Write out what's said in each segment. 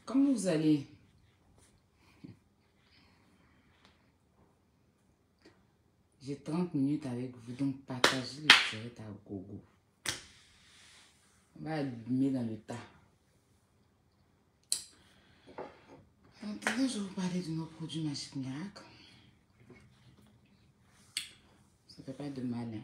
Comment vous allez? J'ai 30 minutes avec vous, donc partagez le direct à gogo. On va allumer dans le tas. Maintenant, je vais vous parler de nos produits Magic Miracle. Ça ne fait pas de mal, hein.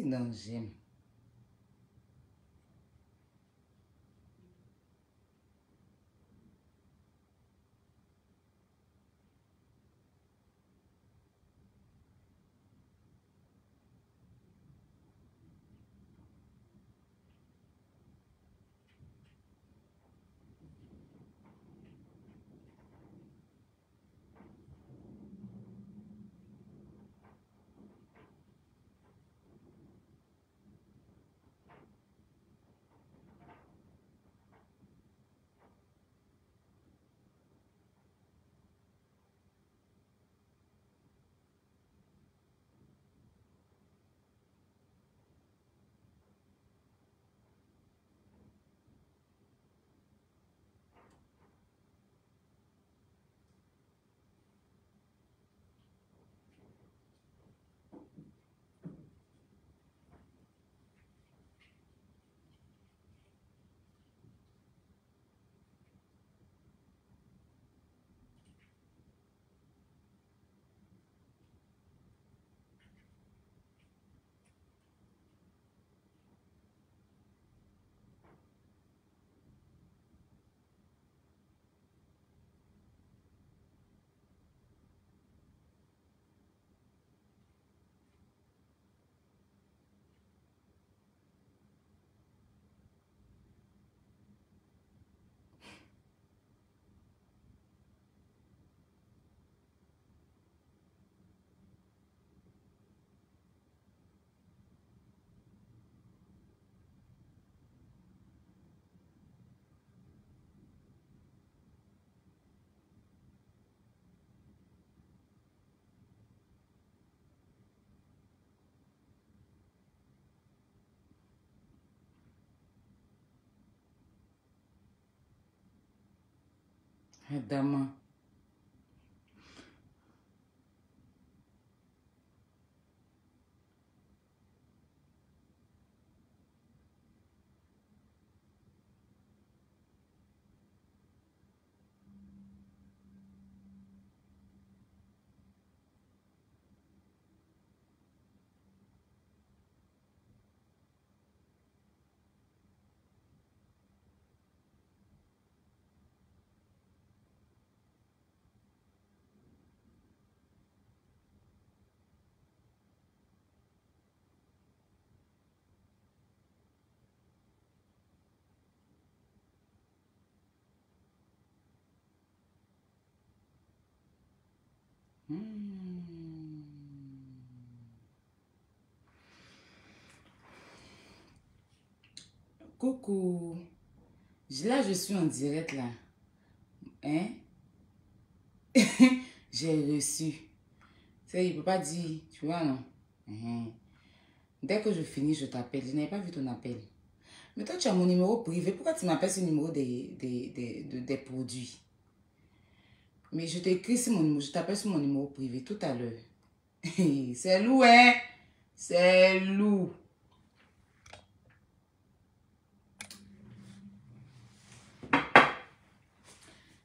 Non, j'aime. Adama. Coucou. Là, je suis en direct, là. Hein? J'ai reçu. Il ne peut pas dire, tu vois, non? Dès que je finis, je t'appelle. Je n'avais pas vu ton appel. Mais toi, tu as mon numéro privé. Pourquoi tu m'appelles ce numéro des produits? Mais je t'écris sur mon numéro. Je t'appelle sur mon numéro privé tout à l'heure. C'est lourd, hein? C'est lourd.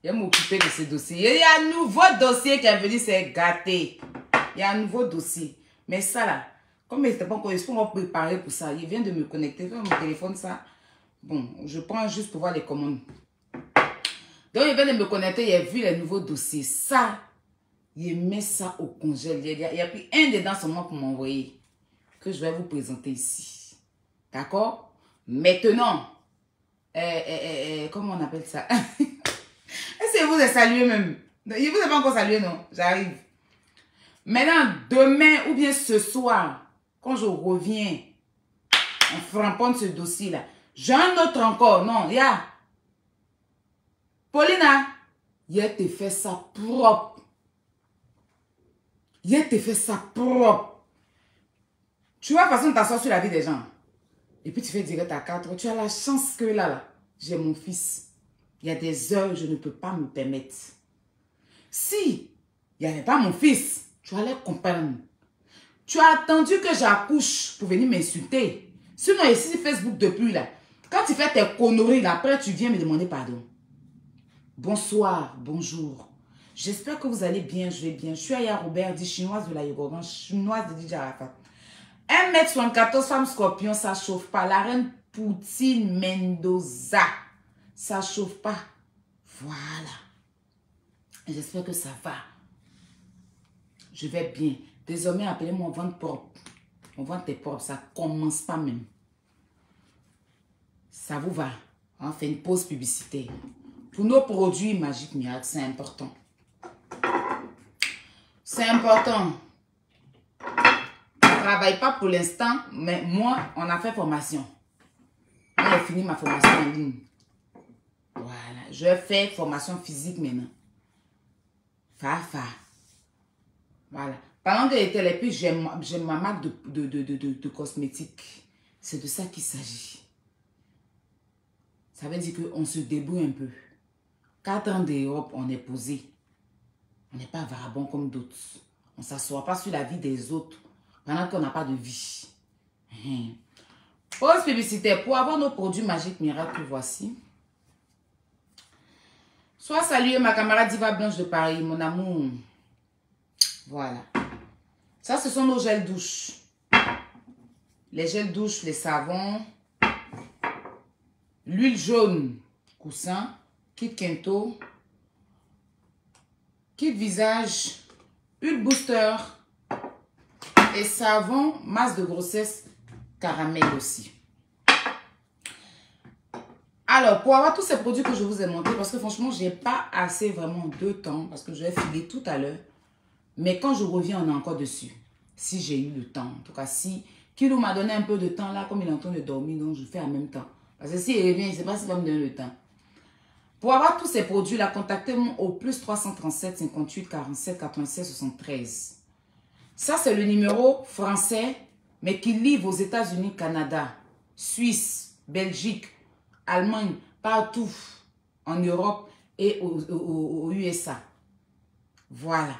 Je vais m'occuper de ce dossier. Il y a un nouveau dossier qui est venu, c'est gâté. Il y a un nouveau dossier. Mais ça là, comme il n'était pas encore, il faut me préparer pour ça. Il vient de me connecter dans mon téléphone, ça. Bon, je prends juste pour voir les commandes. Donc, il vient de me connecter, il a vu les nouveaux dossiers. Ça, il met ça au congèle. Il y a pris un dedans seulement pour m'envoyer. Que je vais vous présenter ici. D'accord? Maintenant, comment on appelle ça? Est-ce que vous avez salué même? Il vous a pas encore salué, non? J'arrive. Maintenant, demain ou bien ce soir, quand je reviens en frappant ce dossier-là, J'ai un autre encore. Non, ya. Paulina, il te fait ça propre. Il te fait ça propre. Tu vois la façon de t'asseoir sur la vie des gens. Et puis tu fais direct à 4. Tu as la chance que là, j'ai mon fils. Il y a des heures où je ne peux pas me permettre. Si il n'y avait pas mon fils, tu allais comprendre. Tu as attendu que j'accouche pour venir m'insulter. Sinon, ici, Facebook depuis là. Quand tu fais tes conneries là, après tu viens me demander pardon. Bonsoir, bonjour. J'espère que vous allez bien, je vais bien. Je suis Aya Robert, dit chinoise de la Yogoban, chinoise de DJ Arafat. 1m74, femme scorpion, ça chauffe pas. La reine Poutine Mendoza, ça chauffe pas. Voilà. J'espère que ça va. Je vais bien. Désormais, appelez-moi vente propre. On vend tes propres, ça commence pas même. Ça vous va? On fait une pause publicitaire. Pour nos produits Magic Miracle, c'est important. C'est important. On ne travaille pas pour l'instant, mais moi, on a fait formation. J'ai fini ma formation en ligne. Voilà. Je fais formation physique maintenant. Fa. Voilà. Pendant que j'étais les filles, j'aime ma marque de cosmétiques. C'est de ça qu'il s'agit. Ça veut dire qu'on se débrouille un peu. 4 ans d'Europe, on est posé. On n'est pas vagabond comme d'autres. On ne s'assoit pas sur la vie des autres pendant qu'on n'a pas de vie. Pause publicitaire. Pour avoir nos produits Magic Miracle, voici. Sois salué, ma camarade Diva Blanche de Paris, mon amour. Voilà. Ça, ce sont nos gels douche. Les gels douche, les savons. L'huile jaune, coussin. Kit Kento. Kit visage. Huile booster. Et savon, masse de grossesse, caramel aussi. Alors, pour avoir tous ces produits que je vous ai montrés, parce que franchement, je n'ai pas assez vraiment de temps, parce que je vais filer tout à l'heure. Mais quand je reviens, on est encore dessus. Si j'ai eu le temps. En tout cas, si Kilo m'a donné un peu de temps là, comme il est en train de dormir, donc je fais en même temps. Parce que s'il revient, je ne sais pas s'il va me donner le temps. Pour avoir tous ces produits là, contactez-moi au plus 337 58 47 96 73. Ça, c'est le numéro français, mais qui livre aux États-Unis, Canada, Suisse, Belgique, Allemagne, partout en Europe et aux USA. Voilà.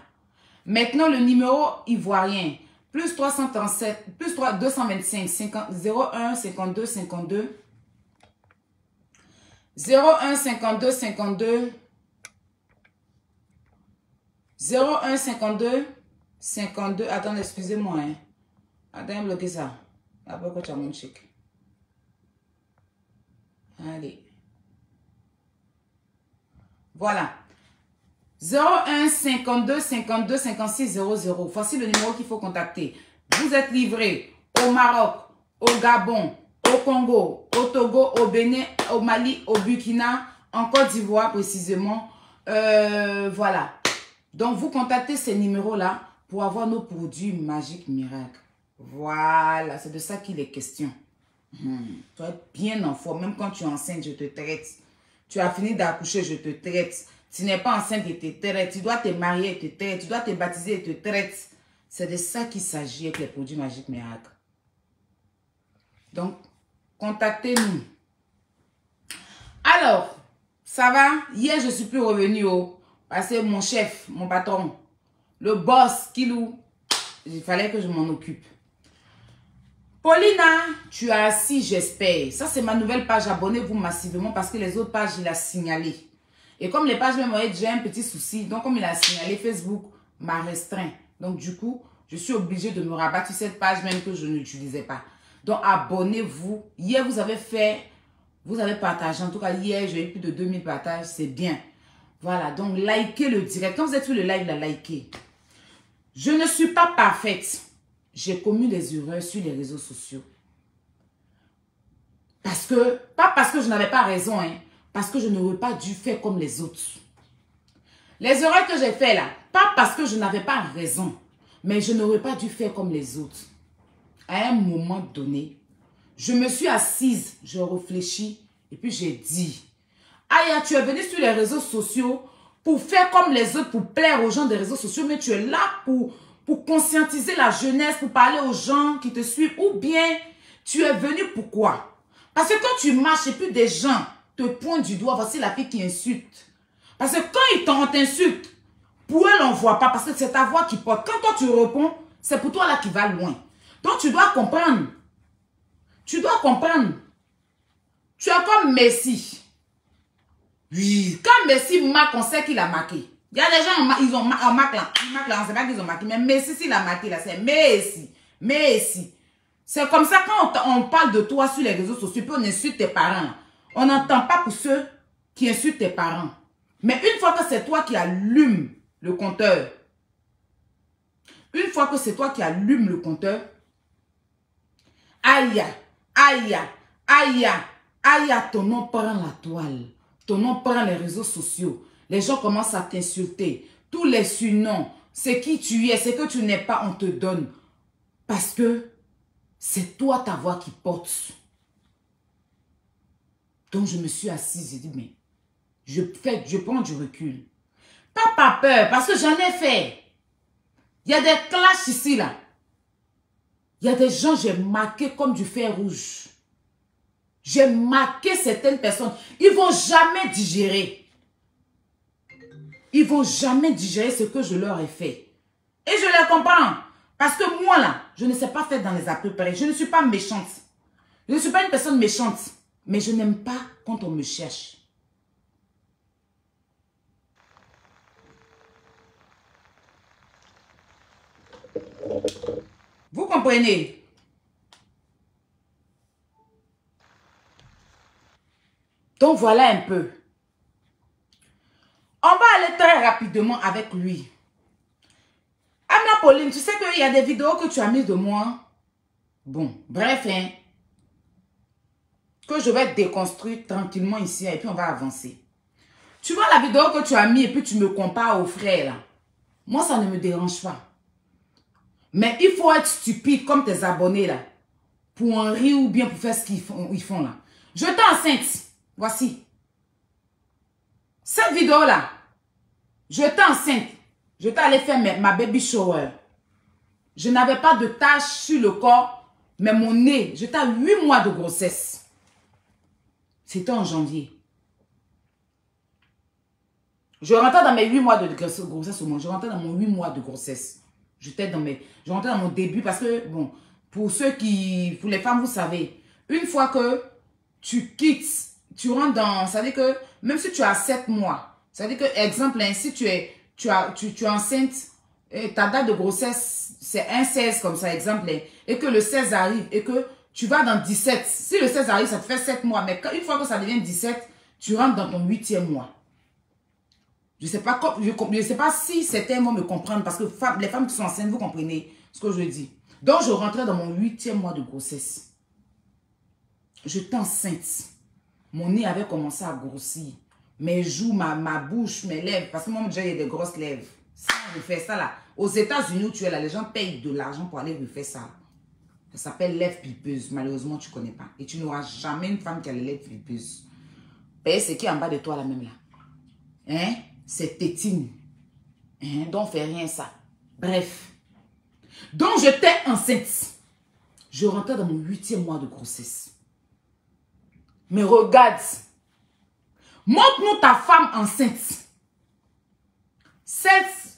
Maintenant, le numéro ivoirien, plus 337, plus 225, 50, 01 52 52, 01 52 52, 01 52 52, attendez, excusez-moi, hein. Attends, bloquer ça. Après, quand tu as mon chèque. Allez. Voilà. 01 52 52 56 00. Voici le numéro qu'il faut contacter. Vous êtes livré au Maroc, au Gabon, au Congo, au Togo, au Bénin, au Mali, au Burkina, en Côte d'Ivoire précisément. Voilà. Donc, vous contactez ces numéros-là pour avoir nos produits Magic Miracle. Voilà, c'est de ça qu'il est question. Tu dois être bien en forme. Même quand tu es enceinte, je te traite. Tu as fini d'accoucher, je te traite. Tu n'es pas enceinte, je te traite. Tu dois te marier, je te traite. Tu dois te baptiser, je te traite. C'est de ça qu'il s'agit avec les produits Magic Miracle. Donc, contactez-nous. Alors, ça va? Hier, je ne suis plus revenue parce que mon chef, mon patron, le boss, Kilou, il fallait que je m'en occupe. Paulina, tu as assis, j'espère. Ça, c'est ma nouvelle page. Abonnez-vous massivement parce que les autres pages, il a signalé. Et comme les pages même, j'ai un petit souci. Donc, comme il a signalé, Facebook m'a restreint. Donc, du coup, je suis obligée de me rabattre sur cette page même que je n'utilisais pas. Donc, abonnez-vous. Hier, vous avez partagé. En tout cas, hier, j'ai eu plus de 2000 partages. C'est bien. Voilà. Donc, likez le direct. Quand vous êtes sur le live, likez. Je ne suis pas parfaite. J'ai commis des erreurs sur les réseaux sociaux. Pas parce que je n'avais pas raison, hein. Parce que je n'aurais pas dû faire comme les autres. Les erreurs que j'ai faites là, pas parce que je n'avais pas raison, mais je n'aurais pas dû faire comme les autres. À un moment donné, Je me suis assise, je réfléchis et puis j'ai dit, Aya, tu es venue sur les réseaux sociaux pour faire comme les autres, pour plaire aux gens des réseaux sociaux, mais tu es là pour conscientiser la jeunesse, pour parler aux gens qui te suivent, ou bien tu es venu pourquoi? Parce que quand tu marches et puis des gens te pointent du doigt, voici la fille qui insulte. Parce que quand ils t'insultent, pour eux, on ne voit pas, parce que c'est ta voix qui porte. Quand toi tu réponds, c'est pour toi là qui va loin. Donc tu dois comprendre. Tu dois comprendre. Tu es comme Messi. Oui, quand Messi marque, on sait qu'il a marqué. Il y a des gens, ils ont marqué là. Ils marquent là, on ne sait pas qu'ils ont marqué. Mais Messi, s'il a marqué là, c'est Messi. Messi. C'est comme ça quand on parle de toi sur les réseaux sociaux, puis on insulte tes parents. On n'entend pas pour ceux qui insultent tes parents. Mais une fois que c'est toi qui allume le compteur, une fois que c'est toi qui allume le compteur, aïe, aïe, aïe, aïe, ton nom prend la toile. Ton nom prend les réseaux sociaux. Les gens commencent à t'insulter. Tous les surnoms, c'est qui tu es, c'est que tu n'es pas, on te donne. Parce que c'est toi ta voix qui porte. Donc je me suis assise, j'ai dit, mais je prends du recul. Pas par peur, parce que j'en ai fait. Il y a des clashs ici, là. Il y a des gens, j'ai marqué comme du fer rouge. J'ai marqué certaines personnes. Ils ne vont jamais digérer. Ils ne vont jamais digérer ce que je leur ai fait. Et je les comprends. Parce que moi, là, je ne sais pas faire dans les appels pareils. Je ne suis pas méchante. Je ne suis pas une personne méchante. Mais je n'aime pas quand on me cherche. Vous comprenez? Donc voilà un peu. On va aller très rapidement avec lui. Amna Pauline, tu sais qu'il y a des vidéos que tu as mises de moi. Bon, bref, hein. Que je vais déconstruire tranquillement ici et puis on va avancer. Tu vois la vidéo que tu as mis et puis tu me compares aux frères là. Moi, ça ne me dérange pas. Mais il faut être stupide comme tes abonnés là. Pour en rire ou bien pour faire ce qu'ils font là. Je t'ai enceinte. Voici. Cette vidéo là. Je t'ai enceinte. Je t'ai allé faire ma baby shower. Je n'avais pas de taches sur le corps. Mais mon nez, j'étais à 8 mois de grossesse. C'était en janvier. Je rentrais dans mes 8 mois de grossesse au moins. Je rentrais dans mon 8 mois de grossesse. Je rentrais dans mon début parce que, bon, pour les femmes, vous savez, une fois que tu quittes, tu rentres dans, ça veut dire que, même si tu as 7 mois, ça veut dire que, exemple, si tu es enceinte, ta date de grossesse, c'est un 16 comme ça, exemple, et que le 16 arrive, et que tu vas dans 17. Si le 16 arrive, ça te fait 7 mois, mais une fois que ça devient 17, tu rentres dans ton 8e mois. Je ne sais pas si certains vont me comprendre, parce que les femmes qui sont enceintes, vous comprenez ce que je dis. Donc, je rentrais dans mon 8e mois de grossesse. J'étais enceinte. Mon nez avait commencé à grossir. Mes joues, ma bouche, mes lèvres, parce que moi, déjà, il y a des grosses lèvres. Ça, on refait ça là. Aux États-Unis où tu es là, les gens payent de l'argent pour aller refaire ça. Ça s'appelle lèvres pulpeuses. Malheureusement, tu ne connais pas. Et tu n'auras jamais une femme qui a les lèvres pulpeuses. Paye ce qui est en bas de toi là même là. Hein? C'est tétine. Hein? Donc, fais rien ça. Bref. Donc, j'étais enceinte. Je rentrais dans mon 8e mois de grossesse. Mais regarde. Montre-nous ta femme enceinte.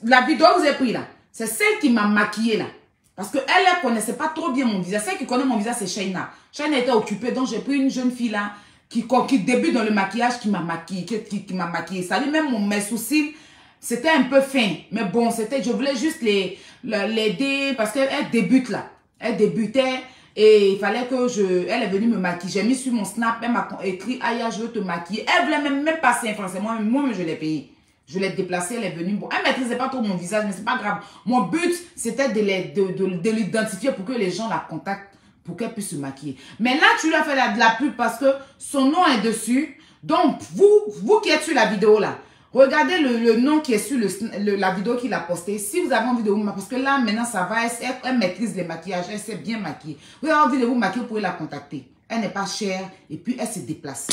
La vidéo que vous avez prise là, c'est celle qui m'a maquillée là. Parce qu'elle ne connaissait pas trop bien mon visage. Celle qui connaît mon visage, c'est Shaina. Shaina était occupée, donc j'ai pris une jeune fille là qui débute dans le maquillage, qui m'a maquillée. Qui m'a maquillée. Ça dit même mes sourcils, c'était un peu fin. Mais bon, je voulais juste l'aider parce qu'elle débute là. Elle débutait et il fallait que elle est venue me maquiller. J'ai mis sur mon snap, elle m'a écrit « Aya, je veux te maquiller ». Elle voulait même passer un français. Moi-même, je l'ai payé. Je l'ai déplacée, elle est venue. Bon, elle ne maîtrisait pas trop mon visage, mais c'est pas grave. Mon but, c'était de l'identifier pour que les gens la contactent, pour qu'elle puisse se maquiller. Mais là, tu lui as fait de la pub parce que son nom est dessus. Donc, vous qui êtes sur la vidéo là, Regardez le nom qui est sur la vidéo qu'il a postée. Si vous avez envie de vous maquiller, parce que là, maintenant, ça va, elle maîtrise les maquillages, elle sait bien maquiller. Vous avez envie de vous maquiller, vous pouvez la contacter. Elle n'est pas chère et puis elle se déplace.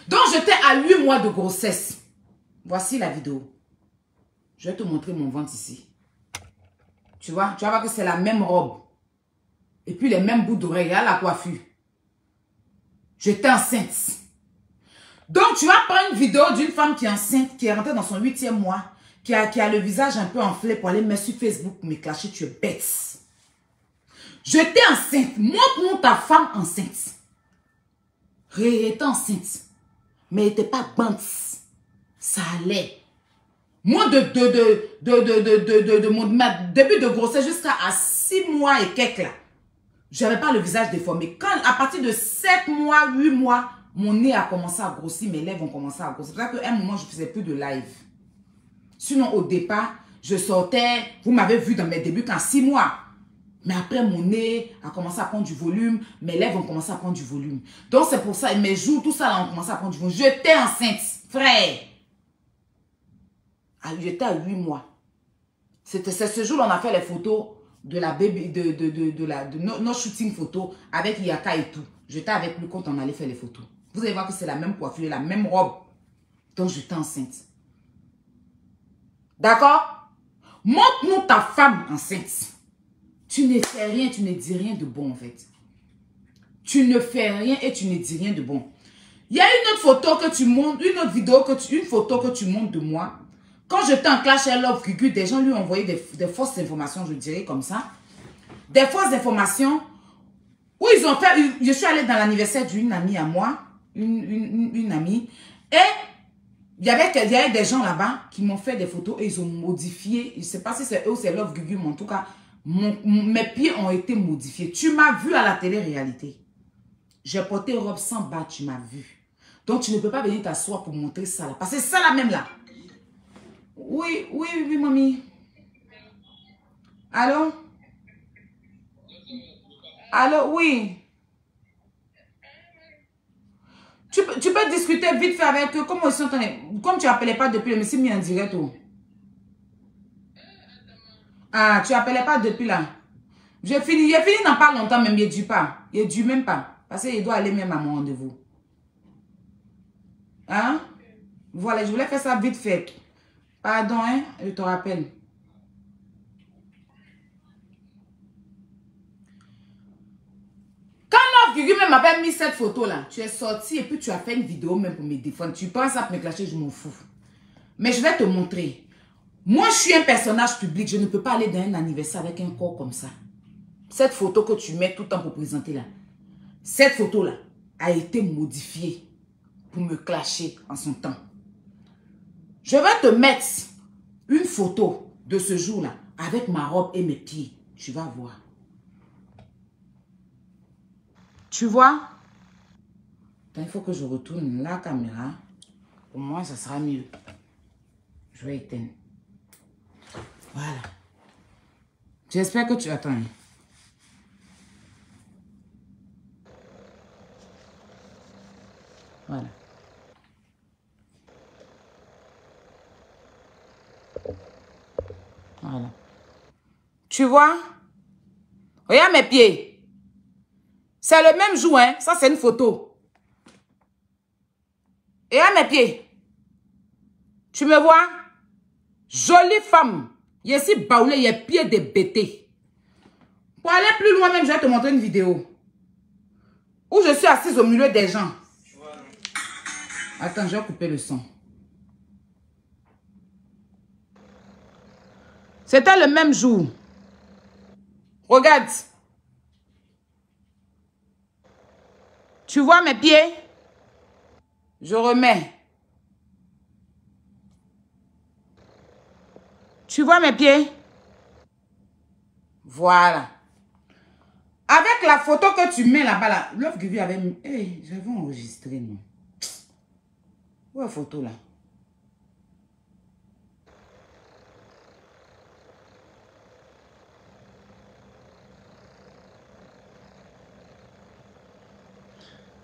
Donc, j'étais à 8 mois de grossesse. Voici la vidéo. Je vais te montrer mon ventre ici. Tu vas voir que c'est la même robe. Et puis les mêmes bouts d'oreilles, à la coiffure. J'étais enceinte. Donc, tu vas prendre une vidéo d'une femme qui est enceinte, qui est rentrée dans son 8e mois, qui a le visage un peu enflé pour aller mettre sur Facebook pour me clasher. Tu es bête. J'étais enceinte. Montre-nous ta femme enceinte. Elle était enceinte. Mais elle n'était pas bante. Ça allait. Moi, de mon début de grossesse jusqu'à 6 mois et quelques là, je n'avais pas le visage déformé. Quand, à partir de 7 mois, 8 mois, mon nez a commencé à grossir, mes lèvres ont commencé à grossir. C'est pour ça qu'à un moment, je ne faisais plus de live. Sinon, au départ, je sortais, vous m'avez vu dans mes débuts qu'en 6 mois. Mais après, mon nez a commencé à prendre du volume, mes lèvres ont commencé à prendre du volume. Donc, c'est pour ça, mes joues, tout ça, là, ont commencé à prendre du volume. J'étais enceinte, frère. J'étais à 8 mois. C'est ce jour-là, on a fait les photos de la baby, nos shooting photos avec Yaka et tout. J'étais avec lui quand on allait faire les photos. Vous allez voir que c'est la même coiffure, la même robe. Donc, j'étais enceinte. D'accord? Montre-nous ta femme enceinte. Tu ne fais rien, tu ne dis rien de bon en fait. Tu ne fais rien et tu ne dis rien de bon. Il y a une autre photo que tu montres, une autre vidéo, une photo que tu montres de moi. Quand j'étais en clash à Love Gugu, des gens lui ont envoyé des fausses informations, je dirais comme ça. Des fausses informations où ils ont fait... Je suis allée dans l'anniversaire d'une amie à moi, une amie, et il y avait des gens là-bas qui m'ont fait des photos et ils ont modifié. Je ne sais pas si c'est eux ou c'est Love Gugu, mais en tout cas, mes pieds ont été modifiés. Tu m'as vu à la télé-réalité. J'ai porté robe sans bas, tu m'as vu. Donc, tu ne peux pas venir t'asseoir pour montrer ça là. Parce que c'est ça là même là. Oui, mamie. Allô? Allô, oui. Tu peux discuter vite fait avec eux. Comment ils sont en... Comme tu n'appelais pas depuis, le monsieur mis en direct. Oh. Ah, tu n'appelais pas depuis là. J'ai fini dans pas longtemps même. Il ne dure pas. Il ne dure même pas. Parce qu'il doit aller même à mon rendez-vous. Hein? Voilà, je voulais faire ça vite fait. Pardon, hein? Je te rappelle. Quand Gugu même m'avait mis cette photo-là, tu es sorti et puis tu as fait une vidéo même pour me défendre. Tu penses à me clasher, je m'en fous. Mais je vais te montrer. Moi, je suis un personnage public. Je ne peux pas aller dans un anniversaire avec un corps comme ça. Cette photo que tu mets tout le temps pour présenter là. Cette photo-là a été modifiée pour me clasher en son temps. Je vais te mettre une photo de ce jour-là avec ma robe et mes pieds. Tu vas voir. Tu vois? Il faut que je retourne la caméra. Pour moi, ça sera mieux. Je vais éteindre. Voilà. J'espère que tu attends. Voilà. Voilà. Tu vois? Regarde mes pieds. C'est le même jour, hein? Ça, c'est une photo. Regarde mes pieds. Tu me vois? Jolie femme. Il y a ici baoulé, il y a pieds de bêtés. Pour aller plus loin même, je vais te montrer une vidéo. Où je suis assise au milieu des gens. Attends, je vais couper le son. C'était le même jour. Regarde. Tu vois mes pieds? Je remets. Tu vois mes pieds? Voilà. Avec la photo que tu mets là-bas, là, Love Gugu avait mis... Hey, j'avais enregistré, non? Où est la photo, là?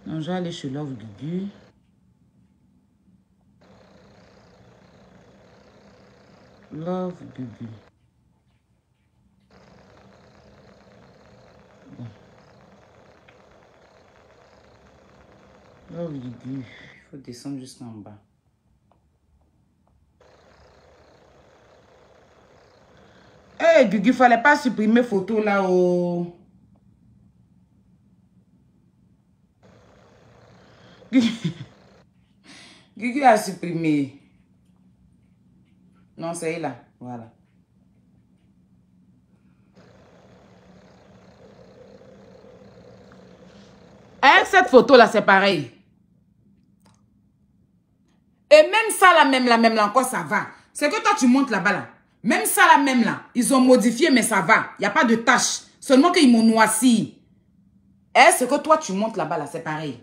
Non, je vais aller chez Love Gugu. Love Gugu. Bon. Love Gugu. Il faut descendre jusqu'en bas. Eh, hey, Gugu, fallait pas supprimer photo là oh. Gugu a supprimé. Non, c'est là. Voilà. Avec cette photo-là, c'est pareil. Et même ça, là, même là, encore, ça va. C'est que toi, tu montes là-bas, là. Même ça, là, même là. Ils ont modifié, mais ça va. Il n'y a pas de tâche. Seulement qu'ils m'ont noirci. Et ce que toi, tu montes là-bas, là, c'est pareil.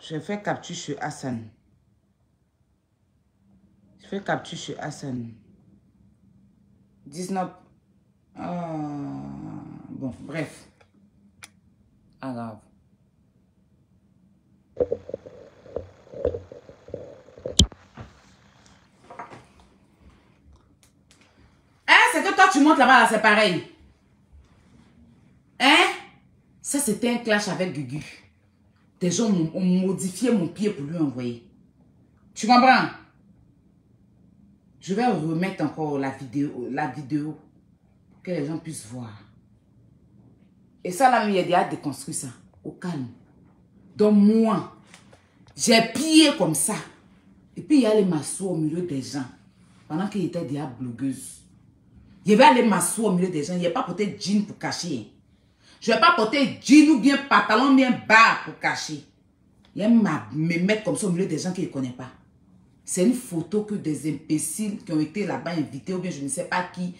Je fais capture sur Hassan. Je fais capture sur Hassan. 19. Bon, bref. Ah, grave. C'est que toi, tu montes là-bas, là, c'est pareil. Hein? Ça, c'était un clash avec Gugu. Des gens ont modifié mon pied pour lui envoyer. Tu comprends? Je vais remettre encore la vidéo pour que les gens puissent voir. Et ça, là, il y a déjà déconstruit ça. Au calme. Donc, moi, j'ai pillé comme ça. Et puis, il y a les m'asseoir au milieu des gens. Pendant qu'il était déjà blogueuse. Je vais aller m'asseoir au milieu des gens. Je ne vais pas porter jean pour cacher. Je ne vais pas porter jean ou bien pantalon bien bas pour cacher. Il va me mettre comme ça au milieu des gens qui ne connaissent pas. C'est une photo que des imbéciles qui ont été là-bas invités ou bien je ne sais pas qui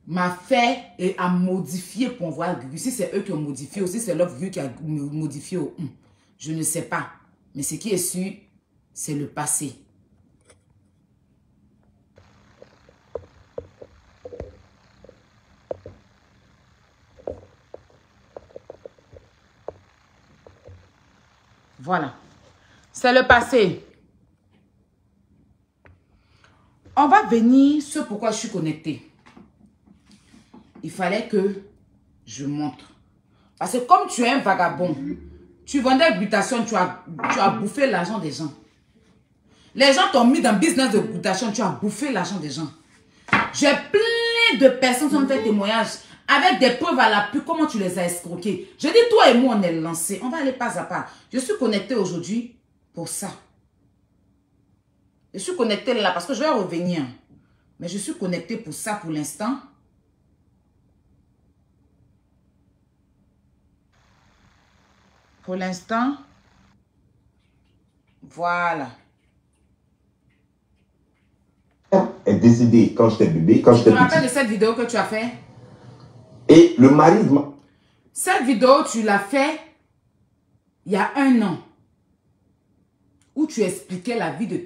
m'a fait et a modifié pour envoyer Gugu. Si c'est eux qui ont modifié ou si c'est l'autre Gugu qui a modifié, je ne sais pas. Mais ce qui est sûr, c'est le passé. Voilà. C'est le passé. On va venir ce pourquoi je suis connectée. Il fallait que je montre. Parce que comme tu es un vagabond, tu vendais glutation, tu as bouffé l'argent des gens. Les gens t'ont mis dans le business de glutation, tu as bouffé l'argent des gens. J'ai plein de personnes qui ont fait témoignage avec des preuves à l'appui, comment tu les as escroqués. Je dis, toi et moi, on est lancés. On va aller pas à pas. Je suis connectée aujourd'hui pour ça. Je suis connectée là parce que je vais revenir. Mais je suis connectée pour ça pour l'instant. Pour l'instant. Voilà. Est décédé quand j'étais bébé, quand j'étais petit. Tu te rappelles de cette vidéo que tu as fait? Et le mari de Cette vidéo, tu l'as fait il y a 1 an. Où tu expliquais la vie de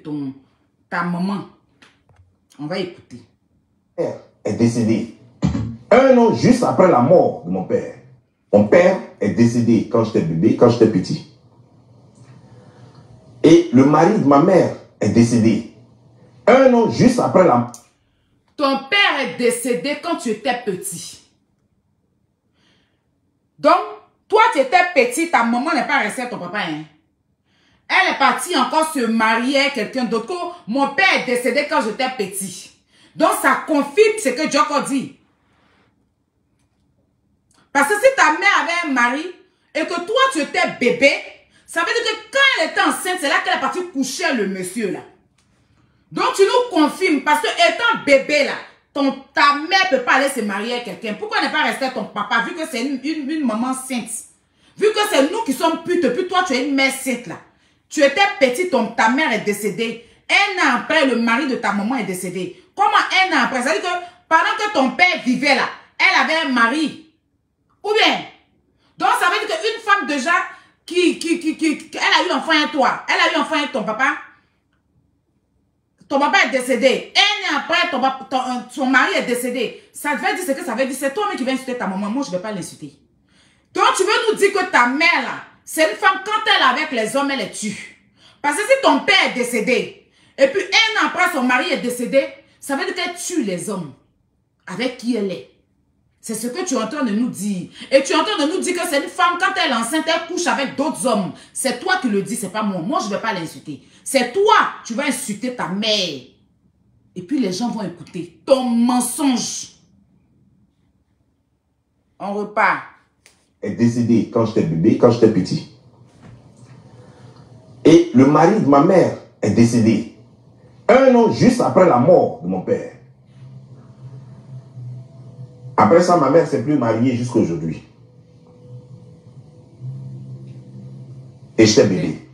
ta maman. On va écouter. Mon père est décédé 1 an juste après la mort de mon père. Mon père est décédé quand j'étais bébé, quand j'étais petit. Et le mari de ma mère est décédé 1 an juste après la... Ton père est décédé quand tu étais petit. Donc, toi tu étais petit, ta maman n'est pas restée à ton papa. Hein? Elle est partie encore se marier avec quelqu'un d'autre. Mon père est décédé quand j'étais petit. Donc, ça confirme ce que Joko dit. Parce que si ta mère avait un mari et que toi, tu étais bébé, ça veut dire que quand elle était enceinte, c'est là qu'elle est partie coucher le monsieur là. Donc, tu nous confirmes parce que étant bébé là, ta mère ne peut pas aller se marier avec quelqu'un. Pourquoi ne pas rester avec ton papa vu que c'est une maman sainte? Vu que c'est nous qui sommes putes, puis toi, tu es une mère sainte là. Tu étais petit, ta mère est décédée. 1 an après, le mari de ta maman est décédé. Comment 1 an après? Ça veut dire que pendant que ton père vivait là, elle avait un mari. Ou bien? Donc, ça veut dire qu'une femme déjà elle a eu enfant avec toi. Elle a eu enfant avec ton papa. Ton papa est décédé. 1 an après, son mari est décédé. Ça veut dire ce que ça veut dire. C'est toi-même qui vas insulter ta maman. Moi, je ne vais pas l'insulter. Donc, tu veux nous dire que ta mère là, c'est une femme, quand elle est avec les hommes, elle les tue. Parce que si ton père est décédé, Et puis, 1 an après, son mari est décédé. Ça veut dire qu'elle tue les hommes avec qui elle est. C'est ce que tu es en train de nous dire. Et tu es en train de nous dire que c'est une femme, quand elle est enceinte, elle couche avec d'autres hommes. C'est toi qui le dis, c'est pas moi. Moi, je ne vais pas l'insulter. C'est toi, tu vas insulter ta mère. Et puis, les gens vont écouter ton mensonge. On repart. Est décédé quand j'étais bébé, quand j'étais petit. Et le mari de ma mère est décédé 1 an juste après la mort de mon père. Après ça, ma mère ne s'est plus mariée jusqu'à aujourd'hui. Et j'étais bébé.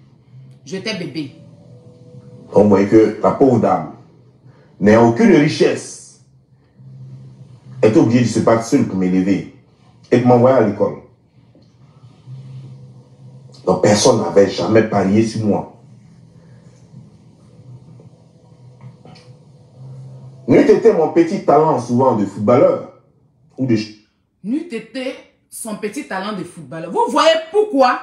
J'étais bébé. On voit que la pauvre dame n'a aucune richesse. Elle est obligée de se battre seule pour m'élever et de m'envoyer à l'école. Donc personne n'avait jamais parié sur moi. N'eût été mon petit talent souvent de footballeur ou de... N'eût été son petit talent de footballeur. Vous voyez pourquoi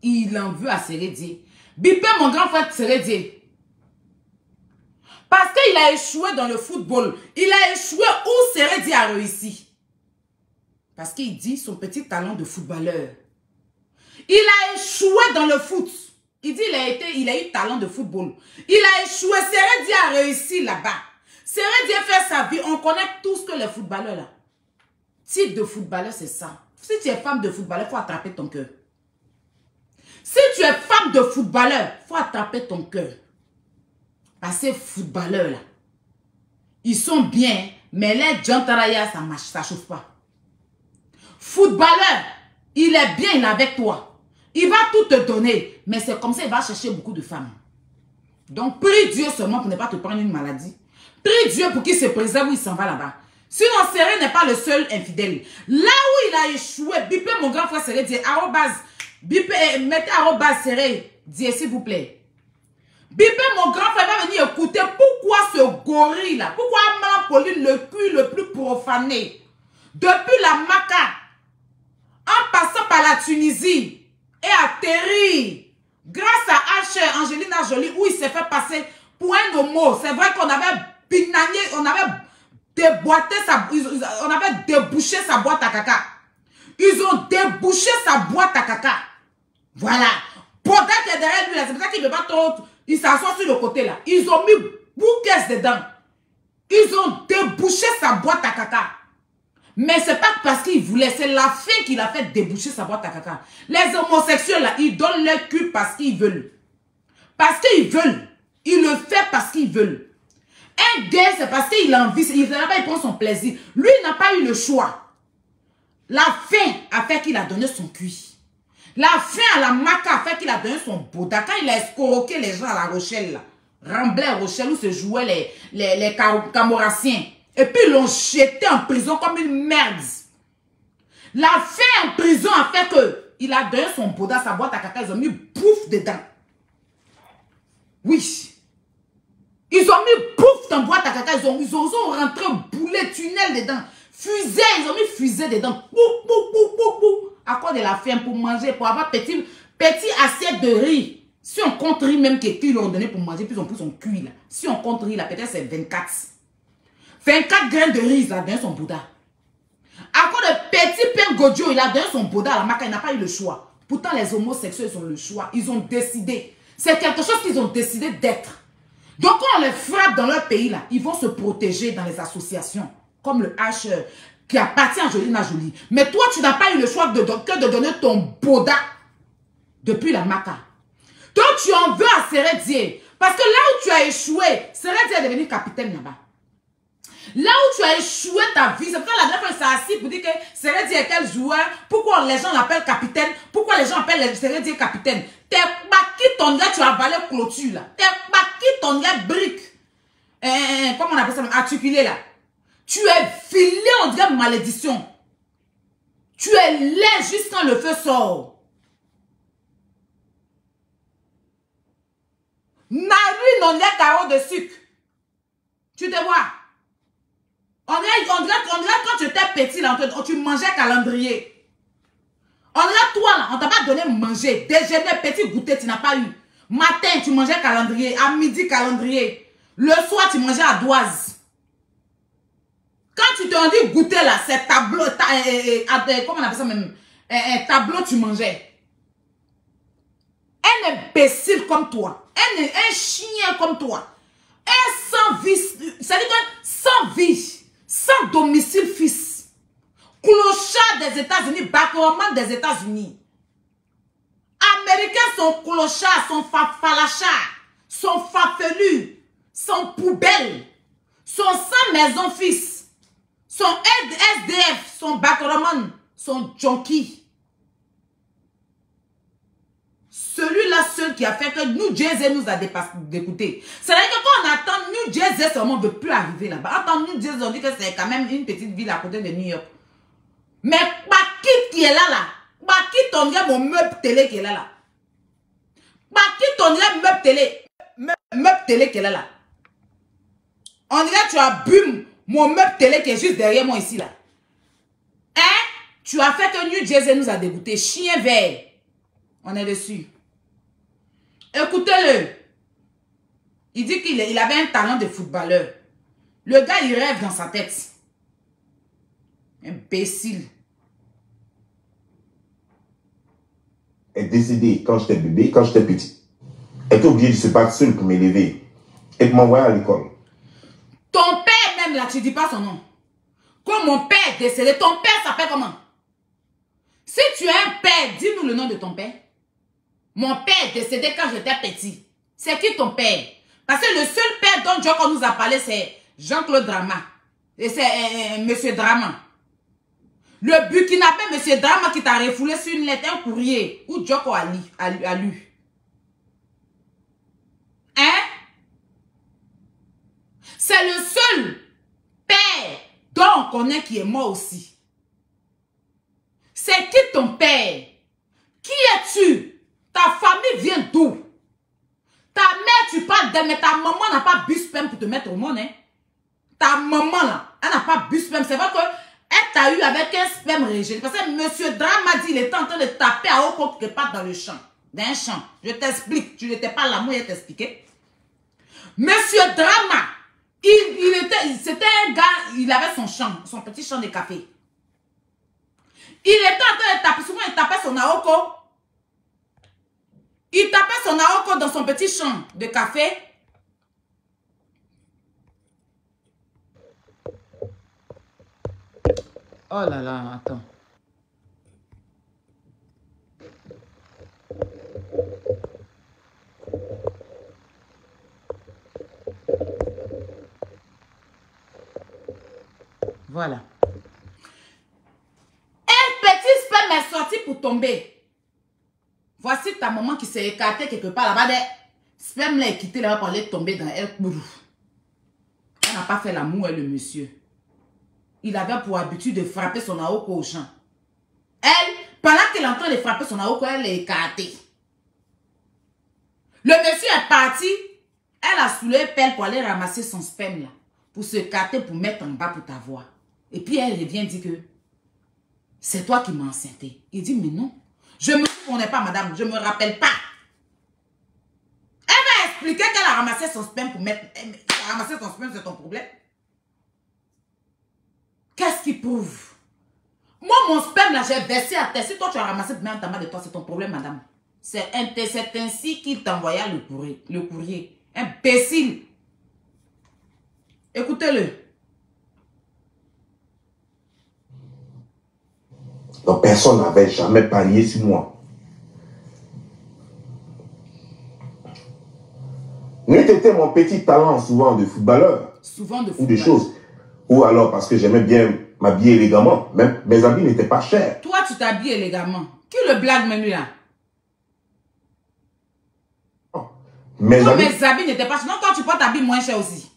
il en veut à Sérédié. Bipé, mon grand frère Sérédié. Parce qu'il a échoué dans le football. Il a échoué où Sérédié a réussi. Parce qu'il dit son petit talent de footballeur. Il a échoué dans le foot. Il dit il a eu talent de football. Il a échoué. Sérédié a réussi là-bas. Sérédié fait sa vie. On connaît tous que les footballeurs là. Type de footballeur, c'est ça. Si tu es femme de footballeur, il faut attraper ton cœur. Si tu es femme de footballeur, il faut attraper ton cœur. Parce que ces footballeurs là, ils sont bien, mais les Djantaraya, ça marche, ça chauffe pas. Footballeur, il est bien, il est avec toi. Il va tout te donner, mais c'est comme ça, il va chercher beaucoup de femmes. Donc, prie Dieu seulement pour ne pas te prendre une maladie. Prie Dieu pour qu'il se préserve où il s'en va là-bas. Sinon, Séré n'est pas le seul infidèle. Là où il a échoué, bipez mon grand frère Séré, dit arrobase, bipez, mettez arrobase Séré, dit s'il vous plaît. Bipez mon grand frère va venir écouter pourquoi ce gorille là, pourquoi Maman Pauline le cul le plus profané, depuis la Maca, en passant par la Tunisie, et atterri, grâce à H. Angelina Jolie, où il s'est fait passer pour un homo. C'est vrai qu'on avait binagné, on avait déboîté on avait débouché sa boîte à caca. Ils ont débouché sa boîte à caca. Voilà. Poda qui est derrière lui là, c'est pour ça qu'il ne veut pas trop. Il s'assoit sur le côté là. Ils ont mis bouquets dedans. Ils ont débouché sa boîte à caca. Mais c'est pas parce qu'il voulait, c'est la fin qu'il a fait déboucher sa boîte à caca. Les homosexuels là, ils donnent leur cul parce qu'ils veulent. Parce qu'ils veulent. Ils le font parce qu'ils veulent. Un gay, c'est parce qu'il a envie, il prend son plaisir. Lui, il n'a pas eu le choix. La faim a fait qu'il a donné son cuit. La faim à la Maca a fait qu'il a donné son boda. Quand il a escroqué les gens à La Rochelle, là, Ramblay, Rochelle, où se jouaient les Camorassiens. Et puis ils l'ont jeté en prison comme une merde. La faim en prison a fait qu'il a donné son boda, sa boîte à caca, ils ont mis pouf dedans. Oui. Ils ont mis pouf dans boîte à caca, ils ont rentré boulet, tunnel dedans. Fusée, ils ont mis fusée dedans. Pouf, pouf, pouf, pouf, pouf. À quoi de la faim pour manger, pour avoir petit assiette de riz. Si on compte riz même qu'ils lui ont donné pour manger, puis ils ont pris son cuit là. Si on compte riz là, peut-être c'est 24. 24 graines de riz, il a donné son Bouddha. À cause de petit pain Godio, il a donné son Bouddha à la Maca, il n'a pas eu le choix. Pourtant, les homosexuels, ils ont le choix. Ils ont décidé. C'est quelque chose qu'ils ont décidé d'être. Donc, quand on les frappe dans leur pays, là, ils vont se protéger dans les associations. Comme le H qui appartient à Angelina Jolie. Mais toi, tu n'as pas eu le choix que de donner ton Bouddha depuis la Maca. Donc, tu en veux à Sérédié. Parce que là où tu as échoué, Sérédié est devenu capitaine là-bas. Là où tu as échoué ta vie, c'est pourquoi la dernière fois, il s'est assis pour dire que Sérédié est quel joueur, pourquoi les gens l'appellent capitaine, pourquoi les gens appellent Sérédié capitaine. T'es baki ton gars, tu as avalé clôture là. T'es baki ton gars brique. Comment on appelle ça, articulé là. Tu es filé, on dirait malédiction. Tu es laid juste quand le feu sort. Narine, on dirait carreau de sucre. Tu te vois? On dirait quand tu étais petit, là, tu mangeais calendrier. On dirait toi, là, on t'a pas donné manger. Déjeuner, petit goûter, tu n'as pas eu. Matin, tu mangeais calendrier. À midi, calendrier. Le soir, tu mangeais ardoise. Quand tu te rendis goûter là, c'est tableau, comment on appelle ça même? Un tableau, tu mangeais. Un imbécile comme toi. Un chien comme toi. Un sans vie. C'est-à-dire que sans vie. Sans domicile fils. Clochard des États-Unis. Backroman des États-Unis. Américains sont clochards, sont falachards, sont fafelus, sont poubelles, sont sans maison fils, sont SDF, sont backroman, sont junkies. Celui-là seul qui a fait que New Jersey nous a dégoûté. C'est-à-dire que quand on attend New Jersey, seulement on ne veut plus arriver là-bas. Attends, New Jersey, on dit que c'est quand même une petite ville à côté de New York. Mais Bakit qui est là, Bakit, on dirait mon meuble télé qui est là. Bakit, on dirait meuble télé. Meuble télé qui est là. On dirait que tu as bu mon meuble télé qui est juste derrière moi ici là. Hein? Tu as fait que New Jersey nous a dégoûté. Chien vert. On est dessus. Écoutez-le. Il dit qu'il avait un talent de footballeur. Le gars, il rêve dans sa tête. Imbécile. Est décédée quand j'étais bébé, quand j'étais petit. Elle était obligée de se battre seule pour m'élever et de m'envoyer à l'école. Ton père même là, tu dis pas son nom. Quand mon père est décédé, ton père s'appelle comment? Si tu as un père, dis-nous le nom de ton père. Mon père est décédé quand j'étais petit. C'est qui ton père? Parce que le seul père dont Joko nous a parlé, c'est Jean-Claude Drama. Et c'est Monsieur Drama. Le Burkinabé, Monsieur Drama, qui t'a refoulé sur une lettre, un courrier, où Joko a lu. Hein? C'est le seul père dont on connaît qui est mort aussi. C'est qui ton père? Qui es-tu? Ta famille vient d'où? Ta mère, tu parles d'elle, mais ta maman n'a pas bu sperme pour te mettre au monde. Hein? Ta maman, là, elle n'a pas bu sperme. C'est vrai qu'elle t'a eu avec un sperme rejeté. Parce que Monsieur Drama dit qu'il était en train de taper à haut compte quelque part dans le champ. Dans un champ. Je t'explique. Tu n'étais pas là, moi, je t'expliquais. Monsieur Drama, c'était un gars, il avait son champ, son petit champ de café. Il était en train de taper, souvent il tapait son aoko. Il tapait son aoko dans son petit champ de café. Oh là là, attends. Voilà. Un petit sperme est sorti pour tomber. Voici ta maman qui s'est écartée quelque part là-bas. Sperme l'a quitté là-bas pour aller tomber dans elle. Elle n'a pas fait l'amour, le monsieur. Il avait pour habitude de frapper son aoko au champ. Elle, pendant qu'elle est en train de frapper son aoko, elle est écartée. Le monsieur est parti. Elle a soulevé pelle pour aller ramasser son sperme là. Pour se écarter, pour mettre en bas pour t'avoir. Et puis elle revient dire que c'est toi qui m'as enceinté. Il dit mais non. Je ne me souviens pas madame. Je ne me rappelle pas. Elle va expliquer qu'elle a ramassé son sperme pour mettre... Elle a ramassé son sperme, c'est ton problème. Qu'est-ce qui prouve? Moi, mon sperme, là, j'ai versé à terre. Si toi, tu as ramassé même en bas de toi, c'est ton problème, madame. C'est ainsi qu'il t'envoya le courrier. Imbécile. Écoutez-le. Donc, personne n'avait jamais parié sur moi. C'était mon petit talent, souvent de footballeur. Souvent de footballeur. Ou des choses. Ou alors parce que j'aimais bien m'habiller élégamment. Même mes habits n'étaient pas chers. Toi, tu t'habilles élégamment. Qui le blague même lui là? Mes habits n'étaient pas chers. Non, toi, tu portes habits moins cher aussi.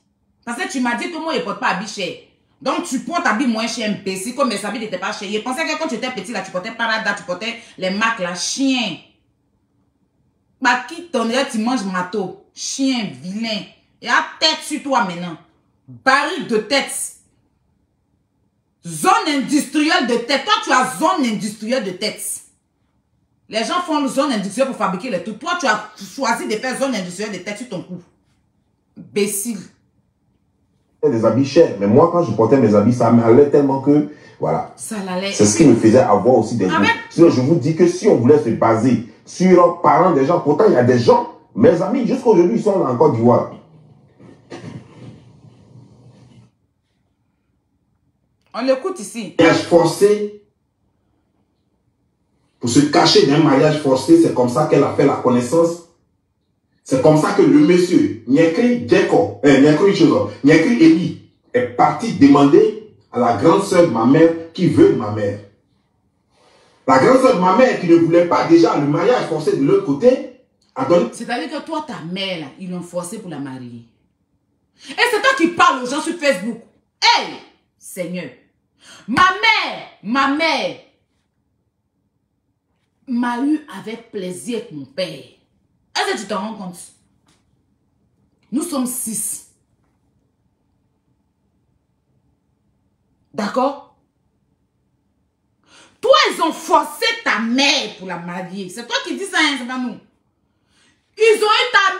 Parce que tu m'as dit que moi, je ne porte pas habits chers. Donc, tu portes habits moins cher, imbécile, comme mes habits n'étaient pas chers. Je pensais que quand tu étais petit, là, tu portais Parada, tu portais les marques, là, chien. Bah, qui t'en est, tu manges mato. Chien, vilain. Et à tête sur toi maintenant. Baril de tête. Zone industrielle de tête. Toi, tu as zone industrielle de tête. Les gens font zone industrielle pour fabriquer les trucs. Toi, tu as choisi de faire zone industrielle de tête sur ton cou. Bécile. Des habits chers. Mais moi, quand je portais mes habits, ça m'allait tellement que, voilà. Ça l'allait. C'est ce qui me faisait avoir aussi des goûts. Sinon, je vous dis que si on voulait se baser sur parents des gens, pourtant, il y a des gens, mes amis, jusqu'à aujourd'hui, ils sont là en Côte d'Ivoire. On l'écoute ici. Mariage forcé. Pour se cacher d'un mariage forcé, c'est comme ça qu'elle a fait la connaissance. C'est comme ça que le monsieur, Nyekri Djeko, Nyekri Eli, est parti demander à la grande sœur de ma mère qui veut de ma mère. La grande sœur de ma mère qui ne voulait pas déjà le mariage forcé de l'autre côté, a donné... C'est-à-dire que toi, ta mère, là, ils l'ont forcé pour la marier. Et c'est toi qui parles aux gens sur Facebook. Hey, Seigneur, ma mère m'a eu avec plaisir avec mon père. Est-ce que tu te rends compte? Nous sommes 6. D'accord? Toi, ils ont forcé ta mère pour la marier. C'est toi qui dis ça, hein, c'est pas nous. Ils ont eu ta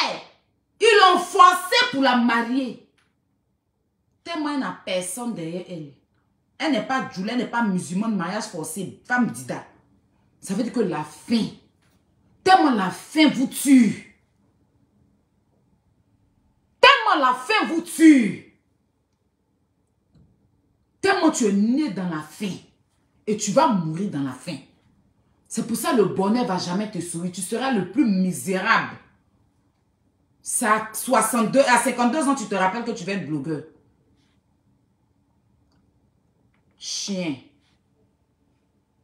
mère. Ils l'ont forcé pour la marier. Tellement il n'y a personne derrière elle. Elle n'est pas djoula, elle n'est pas musulmane, mariage forcé, femme dida. Ça veut dire que la faim, tellement la faim vous tue. Tellement la faim vous tue. Tellement tu es né dans la faim. Et tu vas mourir dans la faim. C'est pour ça que le bonheur ne va jamais te sourire. Tu seras le plus misérable. C'est à 52 ans, tu te rappelles que tu vas être blogueur. Chien.